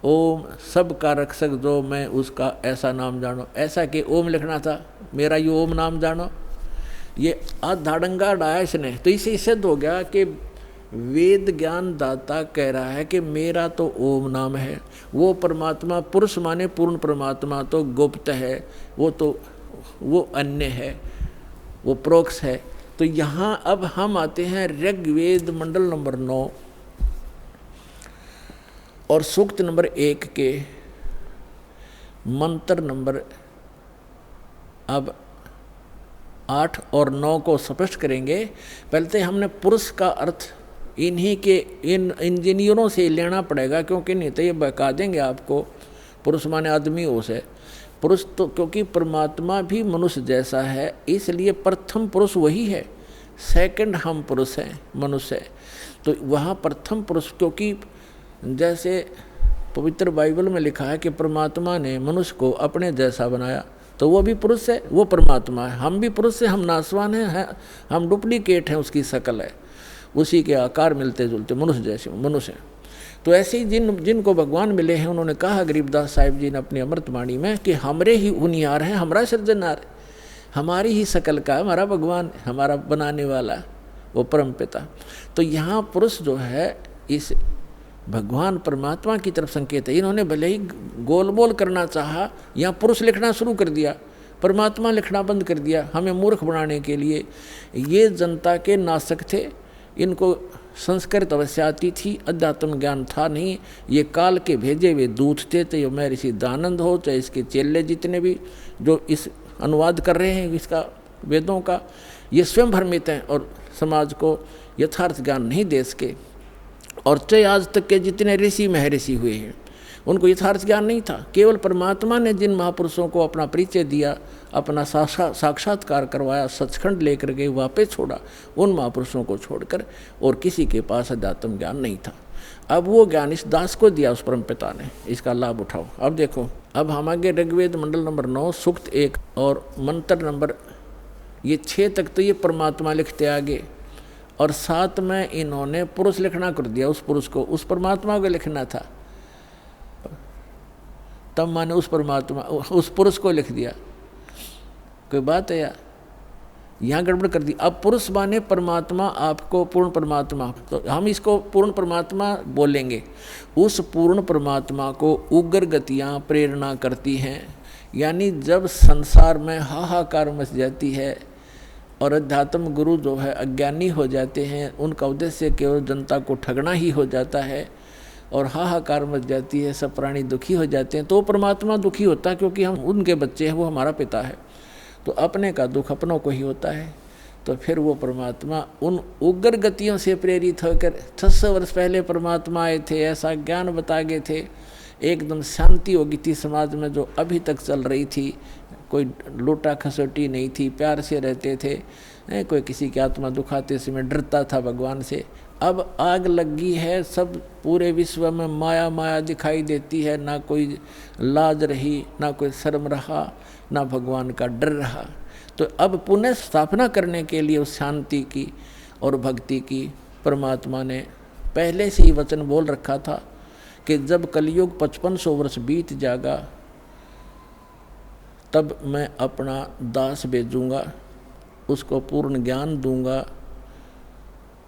B: ओम सब का रक्षक जो, मैं उसका ऐसा नाम जानो। ऐसा कि ओम लिखना था, मेरा ये ओम नाम जानो। ये धाड़ंगा डाया इसने, तो इसे सिद्ध हो गया कि वेद ज्ञान दाता कह रहा है कि मेरा तो ओम नाम है। वो परमात्मा, पुरुष माने पूर्ण परमात्मा तो गुप्त है, वो अन्य है, वो प्रोक्ष है। तो यहाँ अब हम आते हैं ऋग्वेद मंडल नंबर 9 और सूक्त नंबर 1 के मंत्र नंबर अब 8 और 9 को स्पष्ट करेंगे। पहले तो हमने पुरुष का अर्थ इन्हीं के इन इंजीनियरों से लेना पड़ेगा, क्योंकि नहीं तो ये बता देंगे आपको पुरुष माने आदमी हो से। पुरुष तो क्योंकि परमात्मा भी मनुष्य जैसा है, इसलिए प्रथम पुरुष वही है, सेकंड हम पुरुष हैं, मनुष्य है। तो वहाँ प्रथम पुरुष, क्योंकि जैसे पवित्र बाइबल में लिखा है कि परमात्मा ने मनुष्य को अपने जैसा बनाया, तो वो भी पुरुष है, वो परमात्मा है। हम भी पुरुष हैं, हम नासवान हैं, हम डुप्लीकेट हैं, उसकी शक्ल है, उसी के आकार मिलते जुलते मनुष्य जैसे मनुष्य। तो ऐसे ही जिनको भगवान मिले हैं, उन्होंने कहा गरीबदास साहिब जी ने अपनी अमृतवाणी में कि हमरे ही उनियार हैं, हमारा सृजनहार, हमारी ही शक्ल का हमारा भगवान, हमारा बनाने वाला वो परम पिता। तो यहाँ पुरुष जो है इस भगवान परमात्मा की तरफ संकेत है। इन्होंने भले ही गोल बोल करना चाहा, यहाँ पुरुष लिखना शुरू कर दिया, परमात्मा लिखना बंद कर दिया, हमें मूर्ख बनाने के लिए। ये जनता के नासक थे, इनको संस्कृत अवश्य आती थी, अध्यात्म ज्ञान था नहीं। ये काल के भेजे हुए दूत थे, तो ये महर्षि दयानंद हो, चाहे इसके चेले जितने भी जो इस अनुवाद कर रहे हैं इसका वेदों का, ये स्वयं भ्रमित हैं और समाज को यथार्थ ज्ञान नहीं दे सके। और चाहे आज तक के जितने ऋषि महर्षि हुए हैं, उनको यथार्थ ज्ञान नहीं था। केवल परमात्मा ने जिन महापुरुषों को अपना परिचय दिया, अपना साक्षात्कार करवाया, सचखंड लेकर के वापस छोड़ा, उन महापुरुषों को छोड़कर और किसी के पास अध्यात्म ज्ञान नहीं था। अब वो ज्ञान इस दास को दिया उस परम पिता ने, इसका लाभ उठाओ। अब देखो, अब हम आगे ऋग्वेद मंडल नंबर 9 सूक्त 1 और मंत्र नंबर ये 6 तक तो ये परमात्मा लिखते आगे, और 7 में इन्होंने पुरुष लिखना कर दिया। उस पुरुष को, उस परमात्मा को लिखना था, तब माने उस परमात्मा उस पुरुष को लिख दिया। कोई बात है यार, यहाँ गड़बड़ कर दी। अब पुरुष माने परमात्मा, आपको पूर्ण परमात्मा, तो हम इसको पूर्ण परमात्मा बोलेंगे। उस पूर्ण परमात्मा को उग्र गतियाँ प्रेरणा करती हैं, यानी जब संसार में हाहाकार मच जाती है, और अध्यात्म गुरु जो है अज्ञानी हो जाते हैं, उनका उद्देश्य केवल जनता को ठगना ही हो जाता है और हाहाकार मच जाती है, सब प्राणी दुखी हो जाते हैं। तो परमात्मा दुखी होता है क्योंकि हम उनके बच्चे हैं, वो हमारा पिता है, तो अपने का दुख अपनों को ही होता है। तो फिर वो परमात्मा उन उग्र गतियों से प्रेरित होकर 600 वर्ष पहले परमात्मा आए थे, ऐसा ज्ञान बता गए थे, एकदम शांति हो गई थी समाज में जो अभी तक चल रही थी। कोई लूटा खसोटी नहीं थी, प्यार से रहते थे, कोई किसी की आत्मा दुखाते समय डरता था भगवान से। अब आग लगी है, सब पूरे विश्व में माया माया दिखाई देती है, ना कोई लाज रही, ना कोई शर्म रहा, ना भगवान का डर रहा। तो अब पुनः स्थापना करने के लिए उस शांति की और भक्ति की परमात्मा ने पहले से ही वचन बोल रखा था कि जब कलयुग 5500 वर्ष बीत जाएगा तब मैं अपना दास भेजूंगा, उसको पूर्ण ज्ञान दूंगा।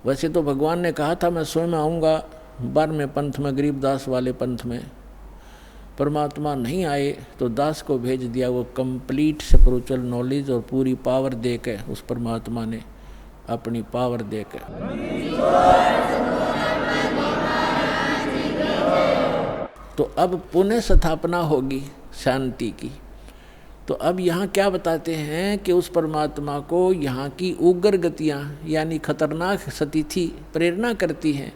B: वैसे तो भगवान ने कहा था मैं स्वयं आऊँगा 12वें पंथ में, गरीबदास वाले पंथ में। परमात्मा नहीं आए तो दास को भेज दिया, वो कंप्लीट स्पिरिचुअल नॉलेज और पूरी पावर दे के, उस परमात्मा ने अपनी पावर दे के। तो अब पुनः स्थापना होगी शांति की। तो अब यहाँ क्या बताते हैं कि उस परमात्मा को यहाँ की उग्र गतियाँ यानी खतरनाक स्थिति प्रेरणा करती हैं,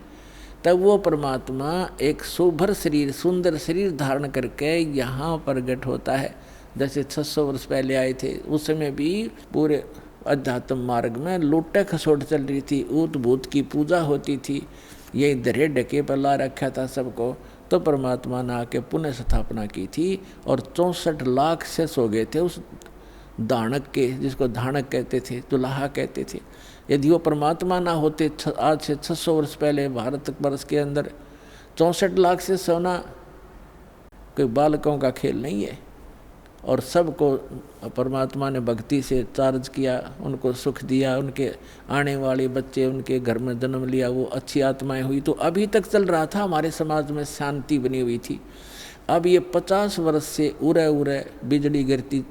B: तब वो परमात्मा एक सुभर शरीर, सुंदर शरीर धारण करके यहाँ प्रकट होता है। जैसे 600 वर्ष पहले आए थे, उस समय भी पूरे अध्यात्म मार्ग में लूट खसोट चल रही थी, ऊत भूत की पूजा होती थी, ये धरे ढके पर ला रखा था सबको। तो परमात्मा ने आके पुनः स्थापना की थी और 64 लाख शेष हो गए थे उस दानक के, जिसको धानक कहते थे, दुल्हा कहते थे। यदि वो परमात्मा ना होते आज से 600 वर्ष पहले भारत वर्ष के अंदर 64 लाख से सोना कोई बालकों का खेल नहीं है। और सबको परमात्मा ने भक्ति से चार्ज किया, उनको सुख दिया, उनके आने वाले बच्चे उनके घर में जन्म लिया, वो अच्छी आत्माएं हुई। तो अभी तक चल रहा था, हमारे समाज में शांति बनी हुई थी। अब ये 50 वर्ष से उरे उरे बिजली गिरती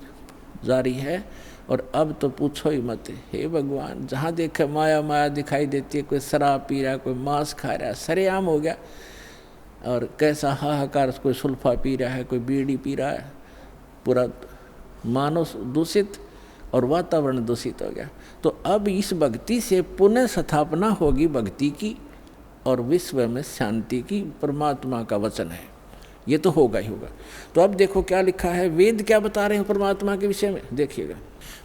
B: जा रही है और अब तो पूछो ही मत। हे भगवान, जहाँ देखे माया माया दिखाई देती है, कोई शराब पी रहा है, कोई मांस खा रहा है, सरेआम हो गया। और कैसा हाहाकार, कोई सुल्फा पी रहा है, कोई बीड़ी पी रहा है, पूरा मानव दूषित और वातावरण दूषित हो गया। तो अब इस भक्ति से पुनः स्थापना होगी भक्ति की और विश्व में शांति की, परमात्मा का वचन है, ये तो होगा ही होगा। तो अब देखो क्या लिखा है, वेद क्या बता रहे हैं परमात्मा के विषय में, देखिएगा।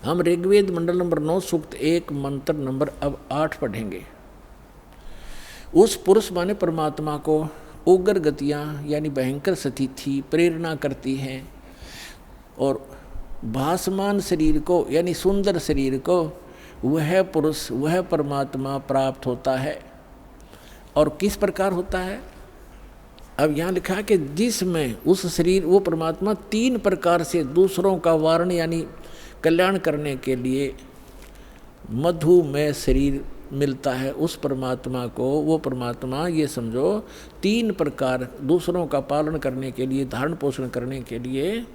B: हम ऋग्वेद मंडल नंबर 9 सूक्त 1 मंत्र नंबर अब 8 पढ़ेंगे। उस पुरुष माने परमात्मा को उग्र गतियाँ यानी भयंकर स्थिति प्रेरणा करती हैं और भासमान शरीर को यानी सुंदर शरीर को वह पुरुष, वह परमात्मा प्राप्त होता है। और किस प्रकार होता है, अब यहाँ लिखा है कि जिसमें उस शरीर, वो परमात्मा 3 प्रकार से दूसरों का वारण यानी कल्याण करने के लिए मधुमेह शरीर मिलता है उस परमात्मा को। वो परमात्मा ये समझो 3 प्रकार दूसरों का पालन करने के लिए, धारण पोषण करने के लिए,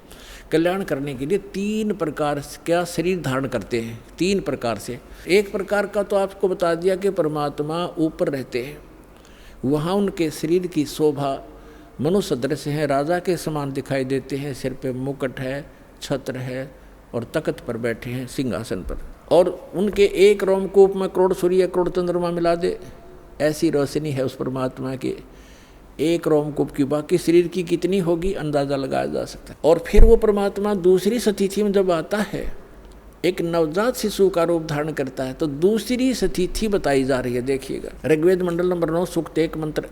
B: कल्याण करने के लिए 3 प्रकार क्या शरीर धारण करते हैं, 3 प्रकार से। एक प्रकार का तो आपको बता दिया कि परमात्मा ऊपर रहते हैं, वहाँ उनके शरीर की शोभा मनुष्य सदृश है, राजा के समान दिखाई देते हैं, सिर पे मुकुट है, छत्र है और तख्त पर बैठे हैं सिंहासन पर। और उनके एक रोमकूप में करोड़ सूर्य करोड़ चंद्रमा मिला दे ऐसी रोशनी है उस परमात्मा की एक रोमकूप की। बाकी शरीर की कितनी होगी अंदाजा लगाया जा सकता है। और फिर वो परमात्मा दूसरी स्थिति में जब आता है, एक नवजात शिशु का रूप धारण करता है, तो दूसरी स्थिति बताई जा रही है। देखिएगा ऋग्वेद मंडल नंबर 9 सूक्त 1 मंत्र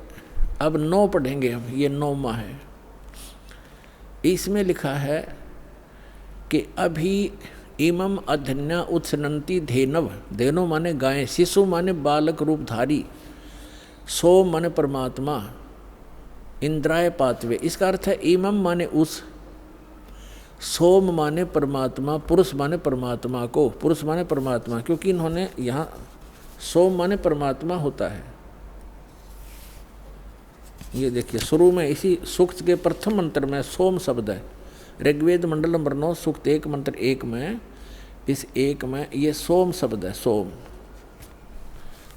B: अब 9 पढ़ेंगे हम, ये 9वां है। इसमें लिखा है कि अभी इमम अधन्या उत्सनंती धेनव, धेनो माने गाय, शिशु माने बालक रूपधारी, सो माने परमात्मा, इंद्राय पातवे। इसका अर्थ है इमम माने उस, सोम माने परमात्मा, पुरुष माने परमात्मा को, पुरुष माने परमात्मा, क्योंकि इन्होंने यहाँ सोम माने परमात्मा होता है। ये देखिए शुरू में इसी सूक्त के प्रथम मंत्र में सोम शब्द है। ऋग्वेद मंडल नंबर 9 सूक्त 1 मंत्र 1 में इस एक में ये सोम शब्द है, सोम,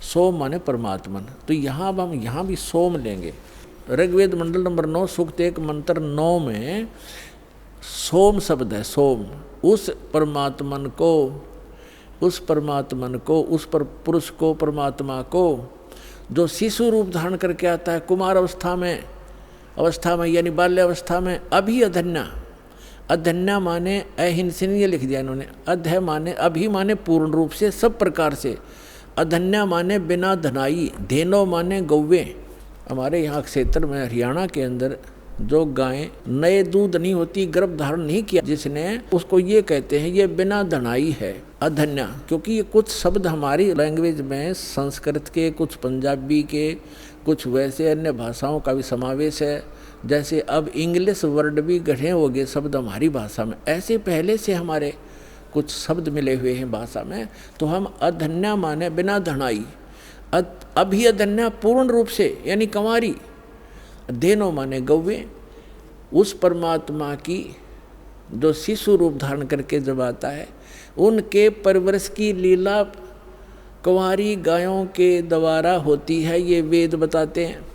B: सोम माने परमात्मन। तो यहाँ अब हम यहाँ भी सोम लेंगे। ऋग्वेद मंडल नंबर 9 सूक्त 1 मंत्र 9 में सोम शब्द है, सोम। उस परमात्मन को, उस परमात्मन को, उस पर पुरुष को, परमात्मा को जो शिशु रूप धारण करके आता है कुमार अवस्था में यानी बाल्य अवस्था में, अभी अधन्या, अधन्या माने अहिंसनीय लिख दिया इन्होंने। अध्य माने अभी माने पूर्ण रूप से सब प्रकार से, अधन्या माने बिना धनाई, धेनो माने गौवे। हमारे यहाँ क्षेत्र में हरियाणा के अंदर जो गायें नए दूध नहीं होती, गर्भ धारण नहीं किया जिसने, उसको ये कहते हैं ये बिना धनाई है, अधन्या। क्योंकि ये कुछ शब्द हमारी लैंग्वेज में संस्कृत के, कुछ पंजाबी के, कुछ वैसे अन्य भाषाओं का भी समावेश है। जैसे अब इंग्लिश वर्ड भी गढ़े हो गए शब्द हमारी भाषा में, ऐसे पहले से हमारे कुछ शब्द मिले हुए हैं भाषा में। तो हम अधन्या माने बिना धनाई, अभी अधन्या पूर्ण रूप से यानी कंवारी, धेनो माने गौवे। उस परमात्मा की जो शिशु रूप धारण करके जब आता है, उनके परवरिश की लीला कंवारी गायों के द्वारा होती है, ये वेद बताते हैं।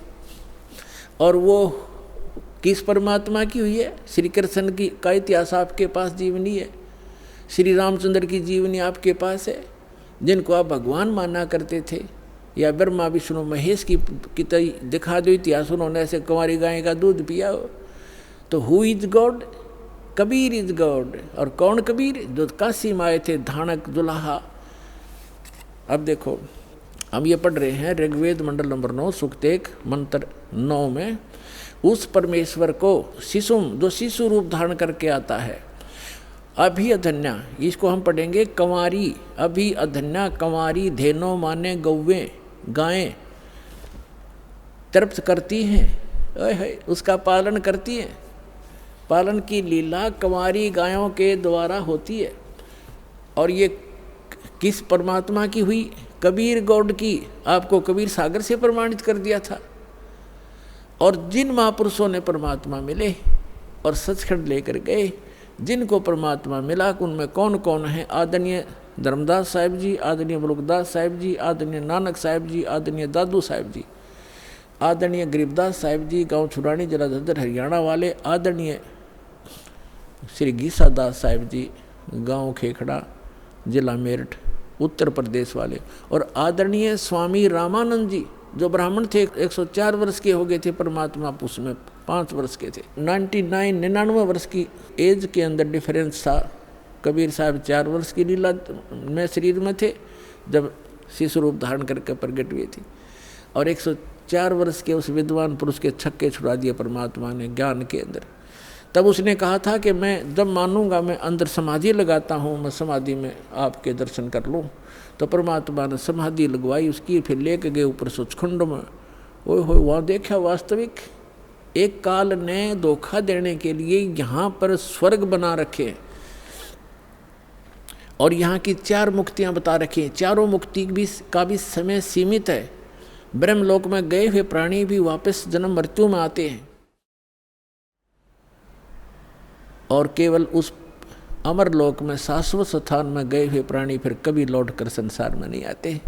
B: और वो किस परमात्मा की हुई है? श्री कृष्ण की का इतिहास आपके पास जीवनी है, श्री रामचंद्र की जीवनी आपके पास है, जिनको आप भगवान माना करते थे, या ब्रह्मा विष्णु महेश की दिखा दो इतिहास, उन्होंने ऐसे कुंवारी गाय का दूध पिया हो। तो who is God? Kabir is God. और कौन कबीर? जो काशी में आए थे, धानक दुल्हा। अब देखो हम ये पढ़ रहे हैं ऋग्वेद मंडल नंबर 9 सूक्त 1 मंत्र 9 में, उस परमेश्वर को शिशुम, जो शिशु रूप धारण करके आता है, अभी अधन्या, इसको हम पढ़ेंगे कंवारी, अभी अधन्या कंवारी, धेनो माने गौवें, गायें तृप्त करती हैं, उसका पालन करती हैं। पालन की लीला कंवारी गायों के द्वारा होती है। और ये किस परमात्मा की हुई? कबीर गॉड की। आपको कबीर सागर से प्रमाणित कर दिया था। और जिन महापुरुषों ने परमात्मा मिले और सचखंड लेकर गए, जिनको परमात्मा मिला, उनमें कौन कौन है? आदरणीय धर्मदास साहिब जी, आदरणीय बलुकदास साहिब जी, आदरणीय नानक साहिब जी, आदरणीय दादू साहिब जी, आदरणीय गरीबदास साहिब जी, गांव छुड़ानी जिला झज्जर हरियाणा वाले, आदरणीय श्री गीसा दास साहिब जी, गांव खेखड़ा जिला मेरठ उत्तर प्रदेश वाले, और आदरणीय स्वामी रामानंद जी जो ब्राह्मण थे, 104 वर्ष के हो गए थे, परमात्मा उसमें 5 वर्ष के थे। 99 वर्ष की एज के अंदर डिफरेंस था। कबीर साहब 4 वर्ष की लीला में शरीर में थे जब शिशु रूप धारण करके प्रकट हुए थे, और 104 वर्ष के उस विद्वान पुरुष के छक्के छुड़ा दिए परमात्मा ने ज्ञान के अंदर। तब उसने कहा था कि मैं जब मानूंगा, मैं अंदर समाधि लगाता हूँ, मैं समाधि में आपके दर्शन कर लूँ। तो परमात्मा ने समाधि लगवाई उसकी, फिर लेके गए ऊपर सचखंड में। ओए हो, वहाँ देखा वास्तविक एक काल ने धोखा देने के लिए यहाँ पर स्वर्ग बना रखे और यहाँ की 4 मुक्तियाँ बता रखी हैं। चारों मुक्ति का भी समय सीमित है। ब्रह्मलोक में गए हुए प्राणी भी वापस जन्म मृत्यु में आते हैं, और केवल उस अमरलोक में शाश्वत स्थान में गए हुए प्राणी फिर कभी लौट कर संसार में नहीं आते।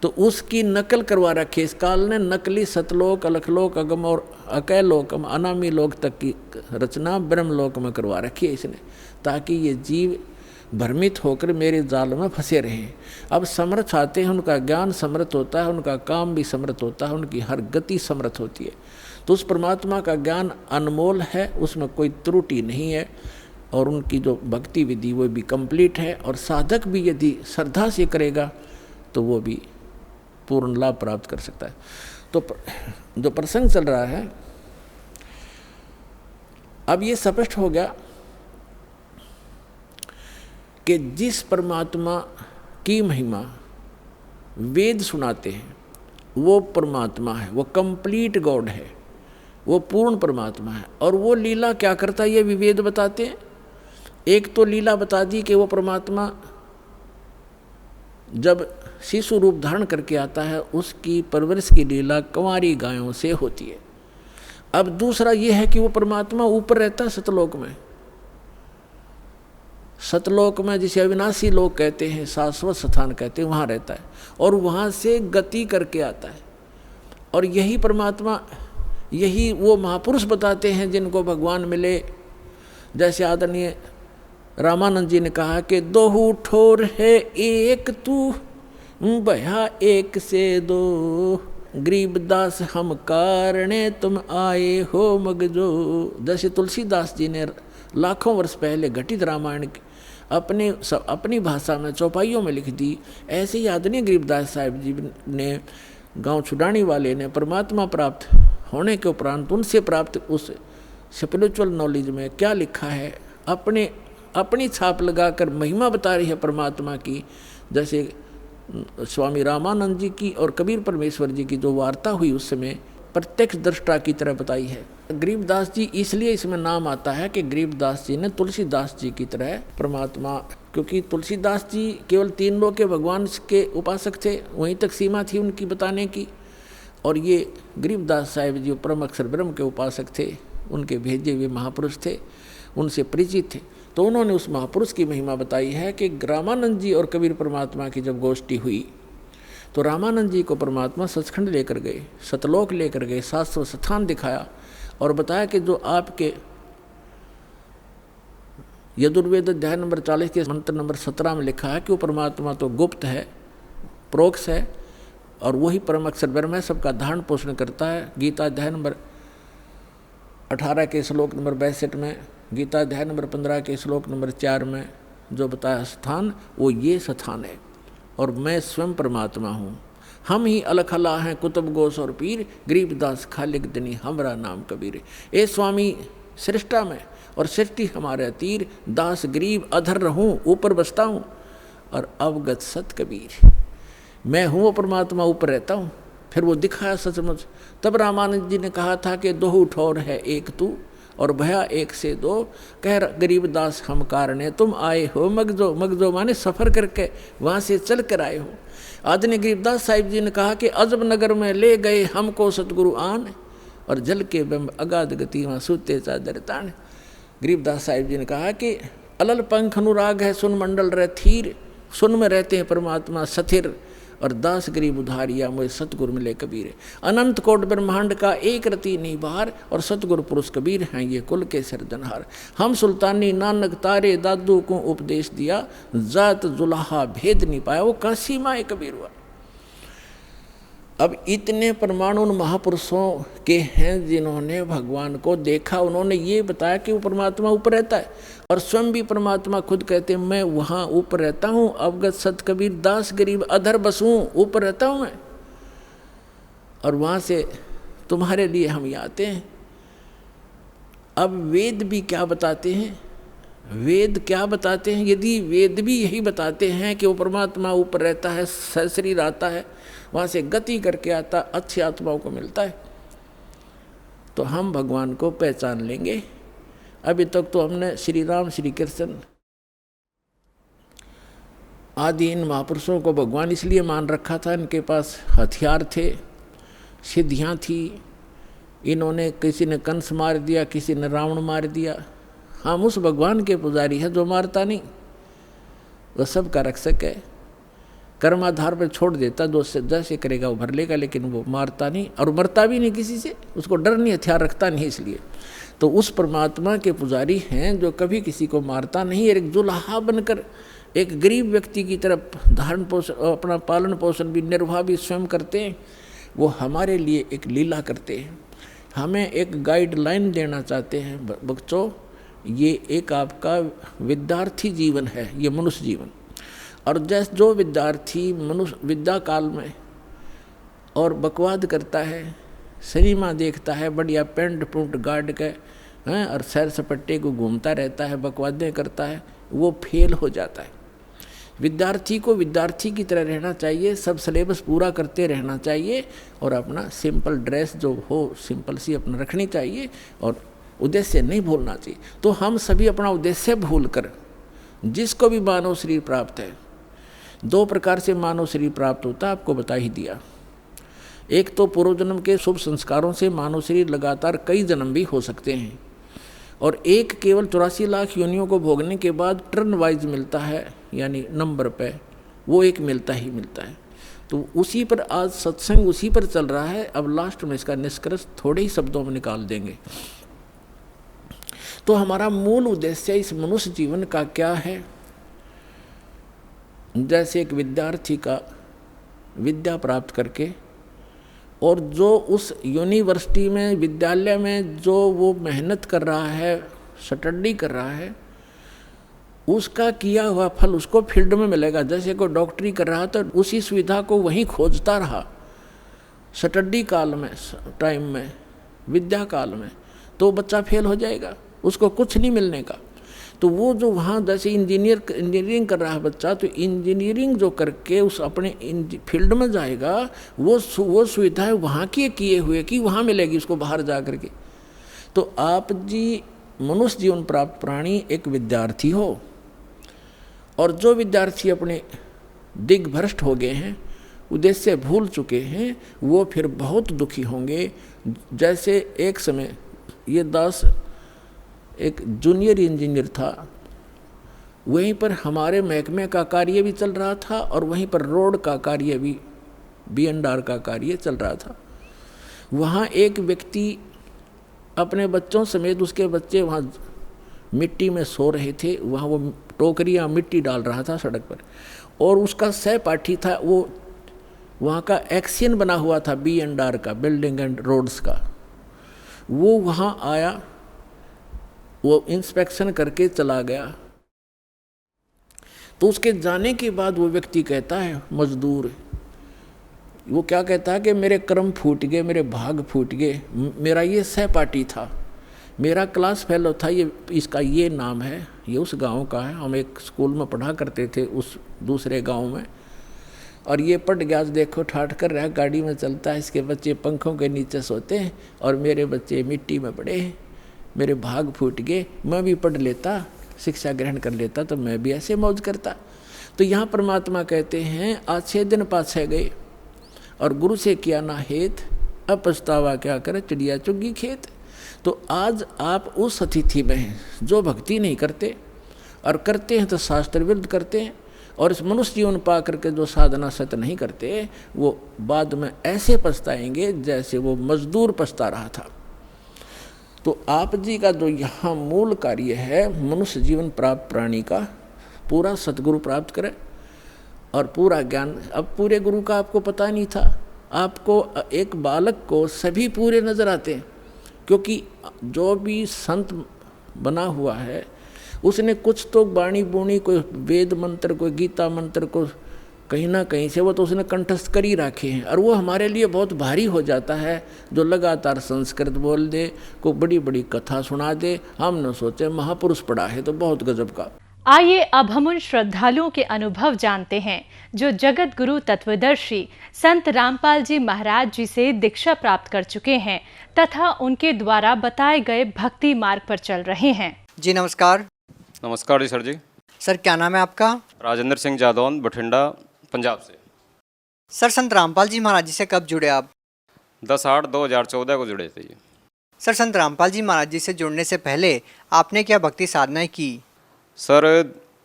B: तो उसकी नकल करवा रखी इस काल ने। नकली सतलोक, अलखलोक, अगम और अकैलोक, अनामी लोक तक की रचना ब्रह्मलोक में करवा रखी है इसने, ताकि ये जीव भ्रमित होकर मेरे जाल में फंसे रहें। अब समर्थ आते हैं, उनका ज्ञान समर्थ होता है, उनका काम भी समर्थ होता है, उनकी हर गति समर्थ होती है। तो उस परमात्मा का ज्ञान अनमोल है, उसमें कोई त्रुटि नहीं है, और उनकी जो भक्ति विधि वो भी कंप्लीट है। और साधक भी यदि श्रद्धा से करेगा तो वो भी पूर्ण लाभ प्राप्त कर सकता है। तो जो प्रसंग चल रहा है, अब ये स्पष्ट हो गया कि जिस परमात्मा की महिमा वेद सुनाते हैं वो परमात्मा है, वो कंप्लीट गॉड है, वो पूर्ण परमात्मा है। और वो लीला क्या करता है ये भी वेद बताते हैं। एक तो लीला बता दी कि वो परमात्मा जब शिशु रूप धारण करके आता है उसकी परवरिश की लीला कंवारी गायों से होती है। अब दूसरा ये है कि वो परमात्मा ऊपर रहता है सतलोक में, सतलोक में जिसे अविनाशी लोक कहते हैं, शाश्वत स्थान कहते हैं, वहाँ रहता है और वहाँ से गति करके आता है। और यही परमात्मा, यही वो महापुरुष बताते हैं जिनको भगवान मिले। जैसे आदरणीय रामानंद जी ने कहा कि दोहू ठोर है एक तू, भया एक से दो, गरीबदास हम कारणे तुम आए हो मगजो। जैसे तुलसीदास जी ने लाखों वर्ष पहले घटित रामायण अपनी भाषा में चौपाइयों में लिख दी, ऐसे ही आदरणीय गरीबदास साहिब जी ने, गांव छुड़ानी वाले ने परमात्मा प्राप्त होने के उपरांत उनसे प्राप्त उस स्पिरिचुअल नॉलेज में क्या लिखा है, अपनी छाप लगाकर महिमा बता रही है परमात्मा की। जैसे स्वामी रामानंद जी की और कबीर परमेश्वर जी की जो वार्ता हुई उस समय प्रत्यक्ष दृष्टा की तरह बताई है। गरीबदास जी इसलिए इसमें नाम आता है कि गरीबदास जी ने तुलसीदास जी की तरह परमात्मा, क्योंकि तुलसीदास जी केवल 3 लोक के भगवान के उपासक थे, वहीं तक सीमा थी उनकी बताने की। और ये गरीबदास साहिब जी परम अक्षर ब्रह्म के उपासक थे, उनके भेजे हुए महापुरुष थे, उनसे परिचित थे। तो उन्होंने उस महापुरुष की महिमा बताई है कि रामानंद जी और कबीर परमात्मा की जब गोष्ठी हुई तो रामानंद जी को परमात्मा सचखंड लेकर गए, सतलोक लेकर गए, शाश्वत स्थान दिखाया और बताया कि जो आपके यजुर्वेद अध्याय नंबर 40 के मंत्र नंबर 17 में लिखा है कि वो परमात्मा तो गुप्त है, प्रोक्ष है और वही परम अक्षर ब्रह्म है, सबका धारण पोषण करता है। गीता अध्याय नंबर 18 के श्लोक नंबर 62 में, गीता अध्याय नंबर 15 के श्लोक नंबर 4 में जो बताया स्थान, वो ये स्थान है और मैं स्वयं परमात्मा हूँ। हम ही अलख अल्लाह हैं कुतुब गोस और पीर, गरीबदास खालिक दनी हमरा नाम कबीर। ए स्वामी सृष्टा में और सृष्टि हमारे तीर, दास गरीब अधर रहूँ ऊपर बसता हूँ और अवगत सत कबीर। मैं हूँ वो परमात्मा, ऊपर रहता हूँ। फिर वो दिखाया सचमुच। तब रामानंद जी ने कहा था कि दोहू ठोर है एक तू और भया एक से दो, कह गरीबदास हम कारणे तुम आए हो मगजो। मगजो माने सफ़र करके वहाँ से चल कर आए हो। आदरणीय गरीबदास साहिब जी ने कहा कि अजब नगर में ले गए हमको सतगुरु आन और जल के बिंब अगाध गति वहाँ सूते चादर तान। गरीबदास साहिब जी ने कहा कि अलल पंख अनुराग है सुन मंडल रह थीर, सुन में रहते हैं परमात्मा सथिर और दास गरीब उधारिया मुझे सतगुरु मिले कबीर। अनंत कोट ब्रह्मांड का एक रति नहीं बाहर और सतगुरु पुरुष कबीर हैं ये कुल के सिरजनहार। हम सुल्तानी नानक तारे दादू को उपदेश दिया, जात जुलाहा भेद नहीं पाया, वो काशी माए कबीर हुआ। अब इतने परमाणु उन महापुरुषों के हैं जिन्होंने भगवान को देखा। उन्होंने ये बताया कि वो परमात्मा ऊपर रहता है और स्वयं भी परमात्मा खुद कहते हैं मैं वहाँ ऊपर रहता हूँ। अवगत सत कबीर दास गरीब अधर बसूँ, ऊपर रहता हूँ मैं और वहाँ से तुम्हारे लिए हम यहाँ आते हैं। अब वेद भी क्या बताते हैं, वेद क्या बताते हैं? यदि वेद भी यही बताते हैं कि वो परमात्मा ऊपर रहता है, सशरीर आता है, वहाँ से गति करके आता, अच्छी आत्माओं को मिलता है, तो हम भगवान को पहचान लेंगे। अभी तक तो हमने श्री राम श्री कृष्ण आदि इन महापुरुषों को भगवान इसलिए मान रखा था, इनके पास हथियार थे, सिद्धियाँ थी। इन्होंने किसी ने कंस मार दिया, किसी ने रावण मार दिया। हम उस भगवान के पुजारी हैं जो मारता नहीं, वह सबका रक्षक है। कर्माधार पर छोड़ देता, जो जैसे करेगा वो भर लेगा, लेकिन वो मारता नहीं और मरता भी नहीं किसी से, उसको डर नहीं, हथियार रखता नहीं। इसलिए तो उस परमात्मा के पुजारी हैं जो कभी किसी को मारता नहीं। एक जुलाहा बनकर एक गरीब व्यक्ति की तरफ धारण पोषण, अपना पालन पोषण भी, निर्वाह भी स्वयं करते हैं। वो हमारे लिए एक लीला करते हैं, हमें एक गाइडलाइन देना चाहते हैं। बच्चों, ये एक आपका विद्यार्थी जीवन है, ये मनुष्य जीवन। और जैसे जो विद्यार्थी मनुष्य विद्या काल में और बकवाद करता है, सिनेमा देखता है, बढ़िया पेंट पुंट गाड़ के हैं और सैर सपट्टे को घूमता रहता है, बकवादें करता है, वो फेल हो जाता है। विद्यार्थी को विद्यार्थी की तरह रहना चाहिए, सब सिलेबस पूरा करते रहना चाहिए और अपना सिंपल ड्रेस जो हो सिंपल सी अपना रखनी चाहिए और उद्देश्य नहीं भूलना चाहिए। तो हम सभी अपना उद्देश्य भूलकर, जिसको भी मानव शरीर प्राप्त है, 2 प्रकार से मानव शरीर प्राप्त होता है, आपको बता ही दिया। एक तो पूर्व जन्म के शुभ संस्कारों से मानव शरीर लगातार कई जन्म भी हो सकते हैं और एक केवल 84 लाख योनियों को भोगने के बाद टर्न वाइज मिलता है, यानी नंबर पे वो एक मिलता ही मिलता है। तो उसी पर आज सत्संग उसी पर चल रहा है। अब लास्ट में इसका निष्कर्ष थोड़े ही शब्दों में निकाल देंगे। तो हमारा मूल उद्देश्य इस मनुष्य जीवन का क्या है? जैसे एक विद्यार्थी का विद्या प्राप्त करके और जो उस यूनिवर्सिटी में, विद्यालय में जो वो मेहनत कर रहा है, स्टडी कर रहा है, उसका किया हुआ फल उसको फील्ड में मिलेगा। जैसे कोई डॉक्टरी कर रहा तो उसी सुविधा को वहीं खोजता रहा स्टडी काल में, टाइम में, विद्या काल में, तो बच्चा फेल हो जाएगा, उसको कुछ नहीं मिलने का। तो वो जो वहाँ जैसे इंजीनियरिंग कर रहा है बच्चा, तो इंजीनियरिंग जो करके उस अपने फील्ड में जाएगा, वो सुविधाएं वहाँ की किए हुए कि वहाँ मिलेगी उसको बाहर जा कर के। तो आप जी मनुष्य जीवन प्राप्त प्राणी एक विद्यार्थी हो, और जो विद्यार्थी अपने दिग्भ्रष्ट हो गए हैं, उद्देश्य भूल चुके हैं, वो फिर बहुत दुखी होंगे। जैसे एक समय ये दास एक जूनियर इंजीनियर था, वहीं पर हमारे महकमे का कार्य भी चल रहा था और वहीं पर रोड का कार्य भी, B&R का कार्य चल रहा था। वहाँ एक व्यक्ति अपने बच्चों समेत, उसके बच्चे वहाँ मिट्टी में सो रहे थे, वहाँ वो टोकरियाँ मिट्टी डाल रहा था सड़क पर, और उसका सहपाठी था, वो वहाँ का एक्सियन बना हुआ था B&R का, बिल्डिंग एंड रोड्स का। वो वहाँ आया, वो इंस्पेक्शन करके चला गया। तो उसके जाने के बाद वो व्यक्ति कहता है, मजदूर, वो क्या कहता है कि मेरे कर्म फूट गए, मेरे भाग फूट गए। मेरा ये सहपाठी था, मेरा क्लास फेलो था, ये इसका ये नाम है, ये उस गांव का है, हम एक स्कूल में पढ़ा करते थे उस दूसरे गांव में, और ये पट गया, देखो ठाठ कर रहा है, गाड़ी में चलता है, इसके बच्चे पंखों के नीचे सोते हैं और मेरे बच्चे मिट्टी में पड़े हैं, मेरे भाग फूट गए। मैं भी पढ़ लेता, शिक्षा ग्रहण कर लेता, तो मैं भी ऐसे मौज करता। तो यहाँ परमात्मा कहते हैं, आज 6 दिन पाछे गए और गुरु से किया ना हेत, अब पछतावा क्या करे, चिड़िया चुगी खेत। तो आज आप उस अतिथि में हैं जो भक्ति नहीं करते, और करते हैं तो शास्त्र विरुद्ध करते हैं, और इस मनुष्य जीवन पा करके जो साधना सत नहीं करते, वो बाद में ऐसे पछताएंगे जैसे वो मजदूर पछता रहा था। तो आप जी का जो यहाँ मूल कार्य है, मनुष्य जीवन प्राप्त प्राणी का पूरा सतगुरु प्राप्त करें और पूरा ज्ञान। अब पूरे गुरु का आपको पता नहीं था, आपको एक बालक को सभी पूरे नजर आते हैं, क्योंकि जो भी संत बना हुआ है उसने कुछ तो बाणी बुणी, कोई वेद मंत्र, कोई गीता मंत्र को कहीं ना कहीं से वो तो उसने कंठस्थ कर ही रखे हैं, और वो हमारे लिए बहुत भारी हो जाता है। जो लगातार संस्कृत बोल दे, को बड़ी बड़ी कथा सुना दे, हम न सोचे महापुरुष पढ़ा है तो बहुत गजब का।
C: आइए अब हम उन श्रद्धालुओं के अनुभव जानते हैं जो जगत गुरु तत्वदर्शी संत रामपाल जी महाराज जी से दीक्षा प्राप्त कर चुके हैं तथा उनके द्वारा बताए गए भक्ति मार्ग पर चल रहे हैं।
D: जी नमस्कार।
E: नमस्कार जी सर जी।
D: सर क्या नाम है आपका?
E: राजेंद्र सिंह जादौन, बठिंडा, पंजाब से।
D: सर संत रामपाल जी महाराज जी से कब जुड़े आप?
E: 10/8/2014 को जुड़े थे जी।
D: सर संत रामपाल जी महाराज जी से जुड़ने से पहले आपने क्या भक्ति साधनाएं की?
E: सर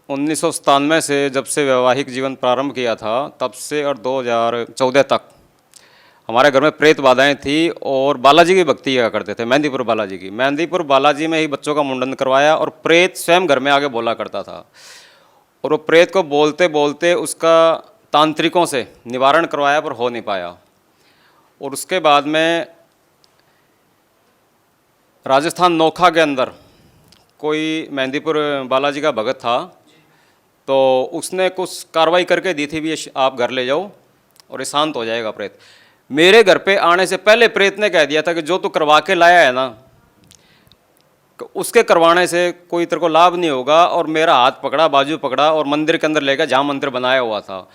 E: 1997 से जब से वैवाहिक जीवन प्रारंभ किया था, तब से और 2014 तक हमारे घर में प्रेत बाधाएं थी, और बालाजी की भक्ति किया करते थे, मेहंदीपुर बालाजी की। मेहंदीपुर बालाजी में ही बच्चों का मुंडन करवाया, और प्रेत स्वयं घर में आके बोला करता था, और वो प्रेत को बोलते बोलते उसका तांत्रिकों से निवारण करवाया पर हो नहीं पाया। और उसके बाद में राजस्थान नोखा के अंदर कोई मेहंदीपुर बालाजी का भगत था, तो उसने कुछ कार्रवाई करके दी थी भी, आप घर ले जाओ और ये शांत हो जाएगा प्रेत। मेरे घर पे आने से पहले प्रेत ने कह दिया था कि जो तू करवा के लाया है ना, उसके करवाने से कोई तेरे को लाभ नहीं होगा। और मेरा हाथ पकड़ा, बाजू पकड़ा और मंदिर के अंदर ले गया जहाँ मंदिर बनाया हुआ था,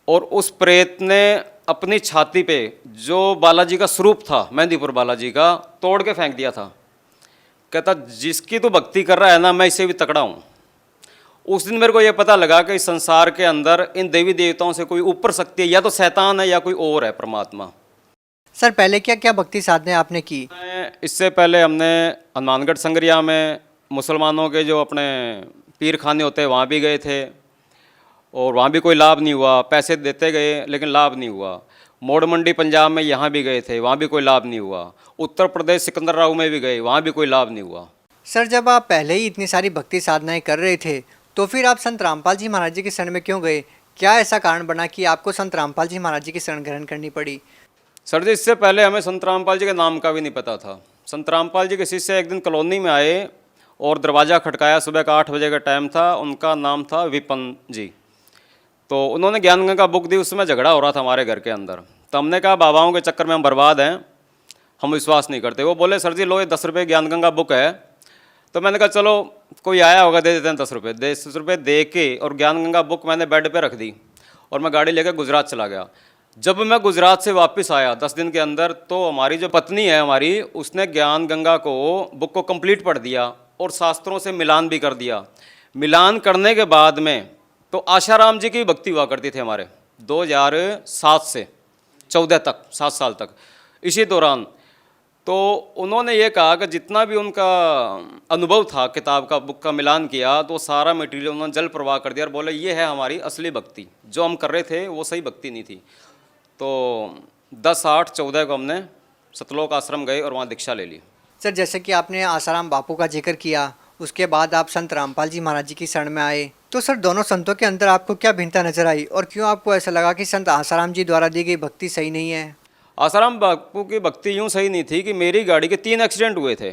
E: और उस प्रेत ने अपनी छाती पे जो बालाजी का स्वरूप था, मेहंदीपुर बालाजी का, तोड़ के फेंक दिया था। कहता जिसकी तू भक्ति कर रहा है ना, मैं इससे भी तकड़ा हूँ। उस दिन मेरे को ये पता लगा कि इस संसार के अंदर इन देवी देवताओं से कोई ऊपर शक्ति है, या तो शैतान है या कोई और है परमात्मा।
D: सर पहले क्या क्या भक्ति साधनाएं आपने की?
E: मैं इससे पहले हमने हनुमानगढ़ संगरिया में मुसलमानों के जो अपने पीर खाने होते हैं वहाँ भी गए थे और वहाँ भी कोई लाभ नहीं हुआ। पैसे देते गए लेकिन लाभ नहीं हुआ। मोड़ मंडी पंजाब में यहाँ भी गए थे, वहाँ भी कोई लाभ नहीं हुआ। उत्तर प्रदेश सिकंदराबाद में भी गए, वहाँ भी कोई लाभ नहीं हुआ।
D: सर, जब आप पहले ही इतनी सारी भक्ति साधनाएं कर रहे थे तो फिर आप संत रामपाल जी महाराज जी की शरण में क्यों गए? क्या ऐसा कारण बना कि आपको संत रामपाल जी महाराज जी की शरण ग्रहण करनी पड़ी?
E: सर जी, इससे पहले हमें संत रामपाल जी के नाम का भी नहीं पता था। संत रामपाल जी के शिष्य एक दिन कॉलोनी में आए और दरवाज़ा खटकाया। सुबह का 8 बजे का टाइम था। उनका नाम था विपन जी। तो उन्होंने ज्ञान गंगा बुक दी। उस समय झगड़ा हो रहा था हमारे घर के अंदर। तो हमने कहा बाबाओं के चक्कर में हम बर्बाद हैं, हम विश्वास नहीं करते। वो बोले सर जी लो ये 10 रुपये ज्ञान गंगा बुक है। तो मैंने कहा चलो कोई आया होगा दे देते हैं 10 रुपये। 10 रुपये दे के और ज्ञान गंगा बुक मैंने बेड पे रख दी और मैं गाड़ी लेकर गुजरात चला गया। जब मैं गुजरात से वापस आया 10 दिन के अंदर, तो हमारी जो पत्नी है हमारी, उसने ज्ञान गंगा को बुक को कंप्लीट पढ़ दिया और शास्त्रों से मिलान भी कर दिया। मिलान करने के बाद में तो आशाराम जी की भक्ति हुआ करती थी हमारे 2007 से 14 तक, 7 साल तक। इसी दौरान तो उन्होंने ये कहा कि जितना भी उनका अनुभव था किताब का, बुक का मिलान किया तो सारा मटेरियल उन्होंने जल प्रवाह कर दिया और बोले ये है हमारी असली भक्ति। जो हम कर रहे थे वो सही भक्ति नहीं थी। तो 10/8/14 को हमने सतलोक आश्रम गए और वहाँ दीक्षा ले ली।
D: सर, जैसे कि आपने आसाराम बापू का जिक्र किया, उसके बाद आप संत रामपाल जी महाराज जी की शरण में आए, तो सर दोनों संतों के अंदर आपको क्या भिन्नता नजर आई और क्यों आपको ऐसा लगा कि संत आसाराम जी द्वारा दी गई भक्ति सही नहीं है?
E: आसाराम बापू की भक्ति यूँ सही नहीं थी कि मेरी गाड़ी के 3 एक्सीडेंट हुए थे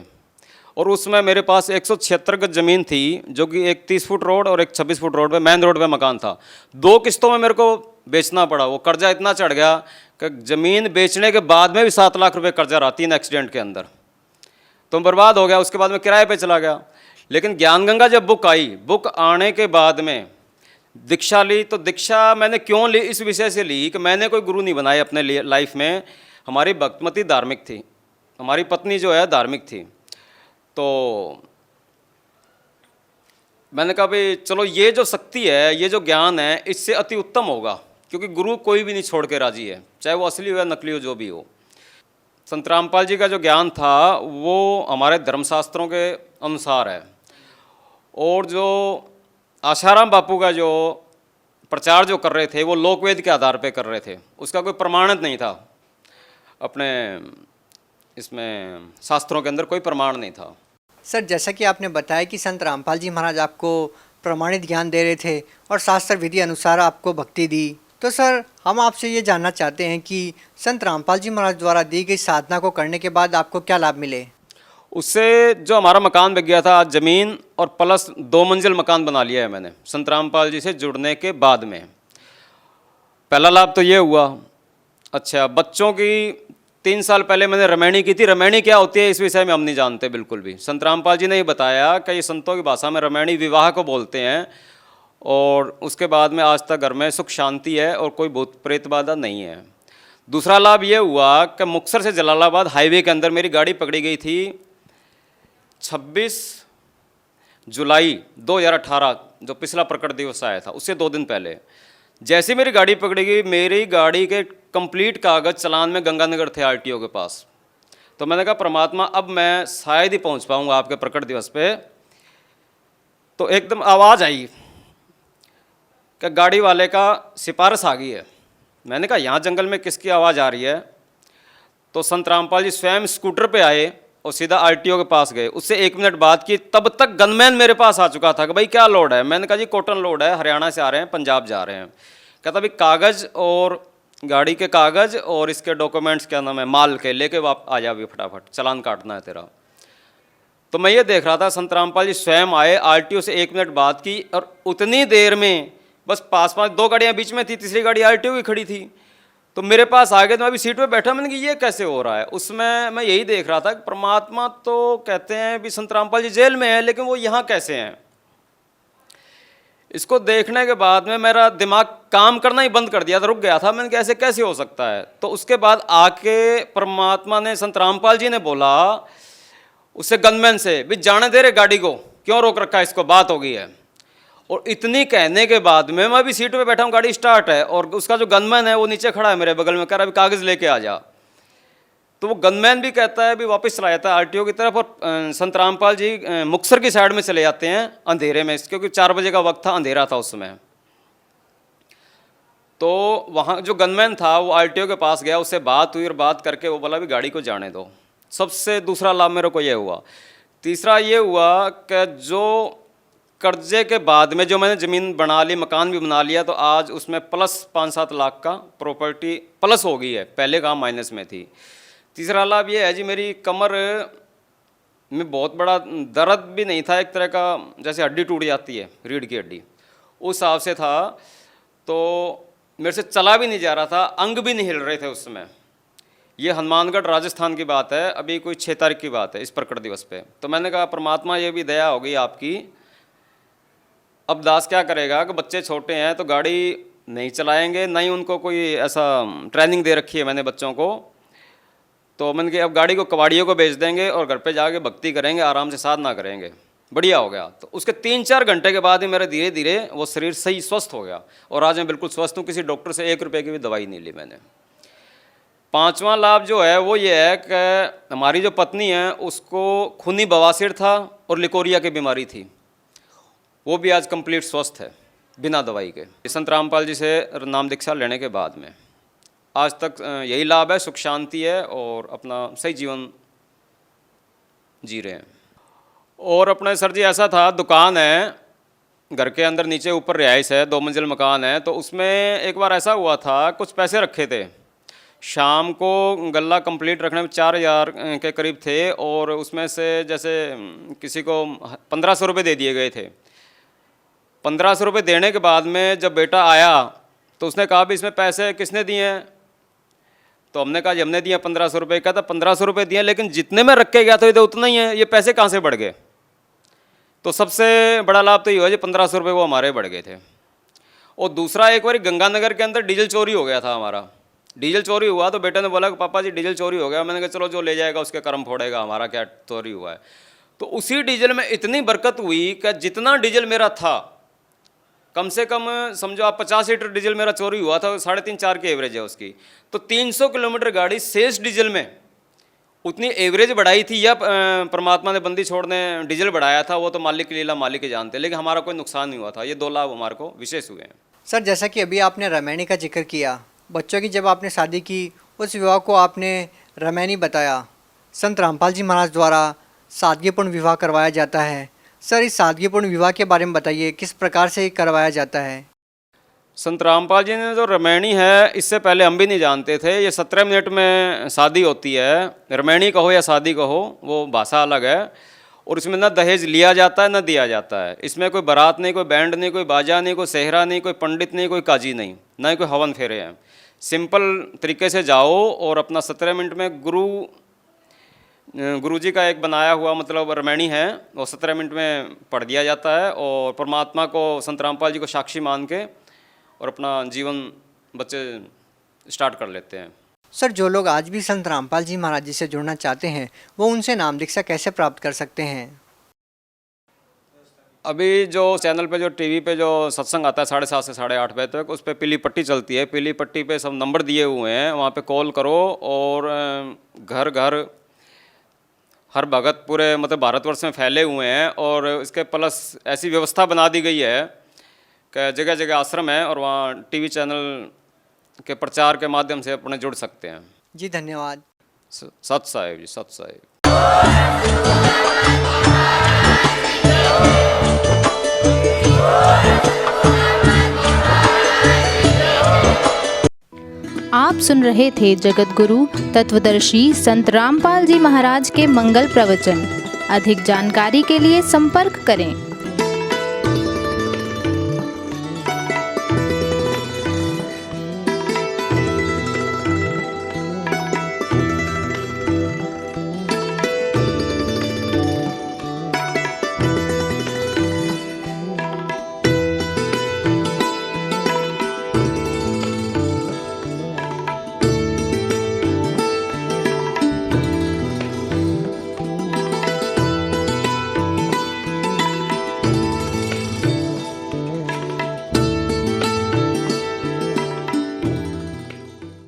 E: और उसमें मेरे पास 176 गज ज़मीन थी, जो कि एक 30 फुट रोड और एक 26 फुट रोड पे, मेन रोड पे मकान था। 2 किस्तों में मेरे को बेचना पड़ा। वो कर्जा इतना चढ़ गया कि ज़मीन बेचने के बाद में भी 7 लाख रुपए कर्जा रहा 3 एक्सीडेंट के अंदर। तो बर्बाद हो गया। उसके बाद में किराए पे चला गया। लेकिन ज्ञान गंगा जब बुक आई, बुक आने के बाद में दीक्षा ली। तो दीक्षा मैंने क्यों ली? इस विषय से ली कि मैंने कोई गुरु नहीं बनाए अपने लिए लाइफ में। हमारी भक्तिमती धार्मिक थी, हमारी पत्नी जो है धार्मिक थी। तो मैंने कहा भाई चलो ये जो शक्ति है, ये जो ज्ञान है, इससे अति उत्तम होगा, क्योंकि गुरु कोई भी नहीं छोड़ के राजी है, चाहे वो असली हो या नकली हो, जो भी हो। संत रामपाल जी का जो ज्ञान था वो हमारे धर्मशास्त्रों के अनुसार है। और जो आशाराम बापू का जो प्रचार जो कर रहे थे वो लोकवेद के आधार पे कर रहे थे। उसका कोई प्रमाणित नहीं था, अपने इसमें शास्त्रों के अंदर कोई प्रमाण नहीं था।
D: सर, जैसा कि आपने बताया कि संत रामपाल जी महाराज आपको प्रमाणित ज्ञान दे रहे थे और शास्त्र विधि अनुसार आपको भक्ति दी, तो सर हम आपसे ये जानना चाहते हैं कि संत रामपाल जी महाराज द्वारा दी गई साधना को करने के बाद आपको क्या लाभ मिले?
E: उससे जो हमारा मकान बिक गया था, आज ज़मीन और प्लस 2 मंजिल मकान बना लिया है मैंने संत रामपाल जी से जुड़ने के बाद में। पहला लाभ तो ये हुआ। अच्छा, बच्चों की 3 साल पहले मैंने रमैणी की थी। रमैणी क्या होती है इस विषय में हम नहीं जानते बिल्कुल भी। संत रामपाल जी ने ही बताया कि ये संतों की भाषा में रमैणी विवाह को बोलते हैं। और उसके बाद में आज तक घर में सुख शांति है और कोई भूत प्रेत बाधा नहीं है। दूसरा लाभ ये हुआ कि मुक्तसर से जलालाबाद हाईवे के अंदर मेरी गाड़ी पकड़ी गई थी 26 जुलाई 2018, जो पिछला प्रकट दिवस आया था, उससे 2 दिन पहले। जैसे मेरी गाड़ी पकड़ी गई, मेरी गाड़ी के कंप्लीट कागज़ चालान में गंगानगर थे आरटीओ के पास। तो मैंने कहा परमात्मा अब मैं शायद ही पहुंच पाऊंगा आपके प्रकट दिवस पे। तो एकदम आवाज़ आई कि गाड़ी वाले का सिफारिश आ गई है। मैंने कहा यहाँ जंगल में किसकी आवाज़ आ रही है? तो संत रामपाल जी स्वयं स्कूटर पे आए और सीधा आरटीओ के पास गए। उससे 1 मिनट बात की, तब तक गनमैन मेरे पास आ चुका था कि भाई क्या लोड है? मैंने कहा जी कॉटन लोड है, हरियाणा से आ रहे हैं, पंजाब जा रहे हैं। कहता भाई कागज़ और गाड़ी के कागज़ और इसके डॉक्यूमेंट्स क्या नाम है माल के लेके वाप आ जा भी फटाफट, चालान काटना है तेरा। तो मैं ये देख रहा था संत रामपाल जी स्वयं आए, आरटीओ से 1 मिनट बात की और उतनी देर में बस पास 2 गाड़ियाँ बीच में थी, तीसरी गाड़ी आरटीओ की खड़ी थी। तो मेरे पास आ गए। तो मैं अभी सीट पे बैठा, मैंने कहा ये कैसे हो रहा है? उसमें मैं यही देख रहा था कि परमात्मा तो कहते हैं भी संत रामपाल जी जेल में है, लेकिन वो यहाँ कैसे हैं? इसको देखने के बाद में मेरा दिमाग काम करना ही बंद कर दिया था, रुक गया था। मैंने कहा ऐसे कैसे हो सकता है? तो उसके बाद आके परमात्मा ने, संत रामपाल जी ने बोला उससे गनमैन से, भी जाने दे रहे गाड़ी को, क्यों रोक रखा है इसको, बात हो गई है। और इतनी कहने के बाद में मैं भी सीट पे बैठा हूँ, गाड़ी स्टार्ट है और उसका जो गनमैन है वो नीचे खड़ा है मेरे बगल में, कह रहा अभी कागज़ लेके आ जा। तो वो गनमैन भी कहता है भी वापस चला जाता है आरटीओ की तरफ, और संत रामपाल जी मुक्तसर की साइड में चले जाते हैं अंधेरे में, क्योंकि 4 बजे का वक्त था, अंधेरा था उस समय। तो वहाँ जो गनमैन था वो आरटीओ के पास गया, उससे बात हुई और बात करके वो बोला भी गाड़ी को जाने दो। सबसे दूसरा लाभ मेरे को ये हुआ। तीसरा ये हुआ कि जो कर्जे के बाद में जो मैंने ज़मीन बना ली, मकान भी बना लिया, तो आज उसमें प्लस 5-7 लाख का प्रॉपर्टी प्लस हो गई है, पहले कहाँ माइनस में थी। तीसरा लाभ ये है जी, मेरी कमर में बहुत बड़ा दर्द भी नहीं था, एक तरह का जैसे हड्डी टूट जाती है, रीढ़ की हड्डी, उस हिसाब से था। तो मेरे से चला भी नहीं जा रहा था, अंग भी नहीं हिल रहे थे उस समय। ये हनुमानगढ़ राजस्थान की बात है, अभी कोई 6 तारीख की बात है, इस प्रकट दिवस पे। तो मैंने कहा परमात्मा ये भी दया हो गई आपकी, अब दास क्या करेगा कि बच्चे छोटे हैं तो गाड़ी नहीं चलाएंगे, ना ही उनको कोई ऐसा ट्रेनिंग दे रखी है मैंने बच्चों को। तो मैंने कहा अब गाड़ी को कबाड़ियों को बेच देंगे और घर पे जाके भक्ति करेंगे, आराम से साधना करेंगे। बढ़िया हो गया। तो उसके 3-4 घंटे के बाद ही मेरा धीरे धीरे वो शरीर सही स्वस्थ हो गया, और आज मैं बिल्कुल स्वस्थ हूँ। किसी डॉक्टर से 1 रुपये की भी दवाई नहीं ली मैंने। 5वां लाभ जो है वो ये है कि हमारी जो पत्नी है उसको खूनी बवासीर था और लिकोरिया की बीमारी थी, वो भी आज कंप्लीट स्वस्थ है बिना दवाई के, संत रामपाल जी से नाम दीक्षा लेने के बाद में। आज तक यही लाभ है, सुख शांति है और अपना सही जीवन जी रहे हैं। और अपने सर जी ऐसा था, दुकान है घर के अंदर, नीचे ऊपर रिहाइश है, 2 मंजिल मकान है। तो उसमें एक बार ऐसा हुआ था, कुछ पैसे रखे थे, शाम को गल्ला कंप्लीट रखने में 4000 के करीब थे, और उसमें से जैसे किसी को 1500 रुपये दे दिए गए थे। 1500 रुपये देने के बाद में जब बेटा आया तो उसने कहा भी इसमें पैसे किसने दिए हैं? तो हमने कहा जी हमने दिए 1500 रुपये। कहता 1500 रुपये दिए, लेकिन जितने में रख के गया था उतना ही है, ये पैसे कहाँ से बढ़ गए? तो सबसे बड़ा लाभ तो ये हुआ जी 1500 रुपये वो हमारे बढ़ गए थे। और दूसरा, एक बार गंगानगर के अंदर डीजल चोरी हो गया था हमारा। डीजल चोरी हुआ तो बेटे ने बोला कि पापा जी डीजल चोरी हो गया। मैंने कहा चलो जो ले जाएगा उसके कर्म फोड़ेगा, हमारा क्या चोरी हुआ है। तो उसी डीजल में इतनी बरकत हुई कि जितना डीजल मेरा था, कम से कम समझो आप 50 लीटर डीजल मेरा चोरी हुआ था, 3.5-4 की एवरेज है उसकी। तो 300 किलोमीटर गाड़ी शेष डीजल में उतनी एवरेज बढ़ाई थी या परमात्मा ने बंदी छोड़ने डीजल बढ़ाया था, वो तो मालिक की लीला मालिक ही जानते, लेकिन हमारा कोई नुकसान नहीं हुआ था। ये 2 लाभ हमारे को विशेष हुए हैं।
D: सर, जैसा कि अभी आपने रामायणी का जिक्र किया, बच्चों की जब आपने शादी की उस विवाह को आपने रामायणी बताया। संत रामपाल जी महाराज द्वारा सादगीपूर्ण विवाह करवाया जाता है। सर, इस सादगीपूर्ण विवाह के बारे में बताइए, किस प्रकार से करवाया जाता है?
E: संत रामपाल जी ने जो रामायणी है, इससे पहले हम भी नहीं जानते थे। ये 17 मिनट में शादी होती है। रामायणी कहो या शादी कहो, वो भाषा अलग है। और इसमें ना दहेज लिया जाता है ना दिया जाता है। इसमें कोई बारात नहीं, कोई बैंड नहीं, कोई बाजा नहीं, कोई सेहरा नहीं, कोई पंडित नहीं, कोई काजी नहीं, ना ही कोई हवन फेरे हैं। सिंपल तरीके से जाओ और अपना 17 मिनट में गुरु जी का एक बनाया हुआ मतलब रामायणी है, वो 17 मिनट में पढ़ दिया जाता है, और परमात्मा को, संत रामपाल जी को साक्षी मान के और अपना जीवन बच्चे स्टार्ट कर लेते हैं।
D: सर, जो लोग आज भी संत रामपाल जी महाराज जी से जुड़ना चाहते हैं, वो उनसे नाम दीक्षा कैसे प्राप्त कर सकते हैं?
E: अभी जो चैनल पे, जो टीवी पे जो सत्संग आता है 7:30 से 8:30 बजे तक, उस पर पीली पट्टी चलती है। पीली पट्टी पे सब नंबर दिए हुए हैं, वहाँ पे कॉल करो। और घर घर हर भगत पूरे मतलब भारतवर्ष में फैले हुए हैं, और इसके प्लस ऐसी व्यवस्था बना दी गई है कि जगह जगह आश्रम है, और वहाँ टीवी चैनल के प्रचार के माध्यम से अपने जुड़ सकते हैं।
D: जी धन्यवाद।
E: सत साहिब जी, सत साहिब।
F: आप सुन रहे थे जगत गुरु तत्वदर्शी संत रामपाल जी महाराज के मंगल प्रवचन। अधिक जानकारी के लिए संपर्क करें।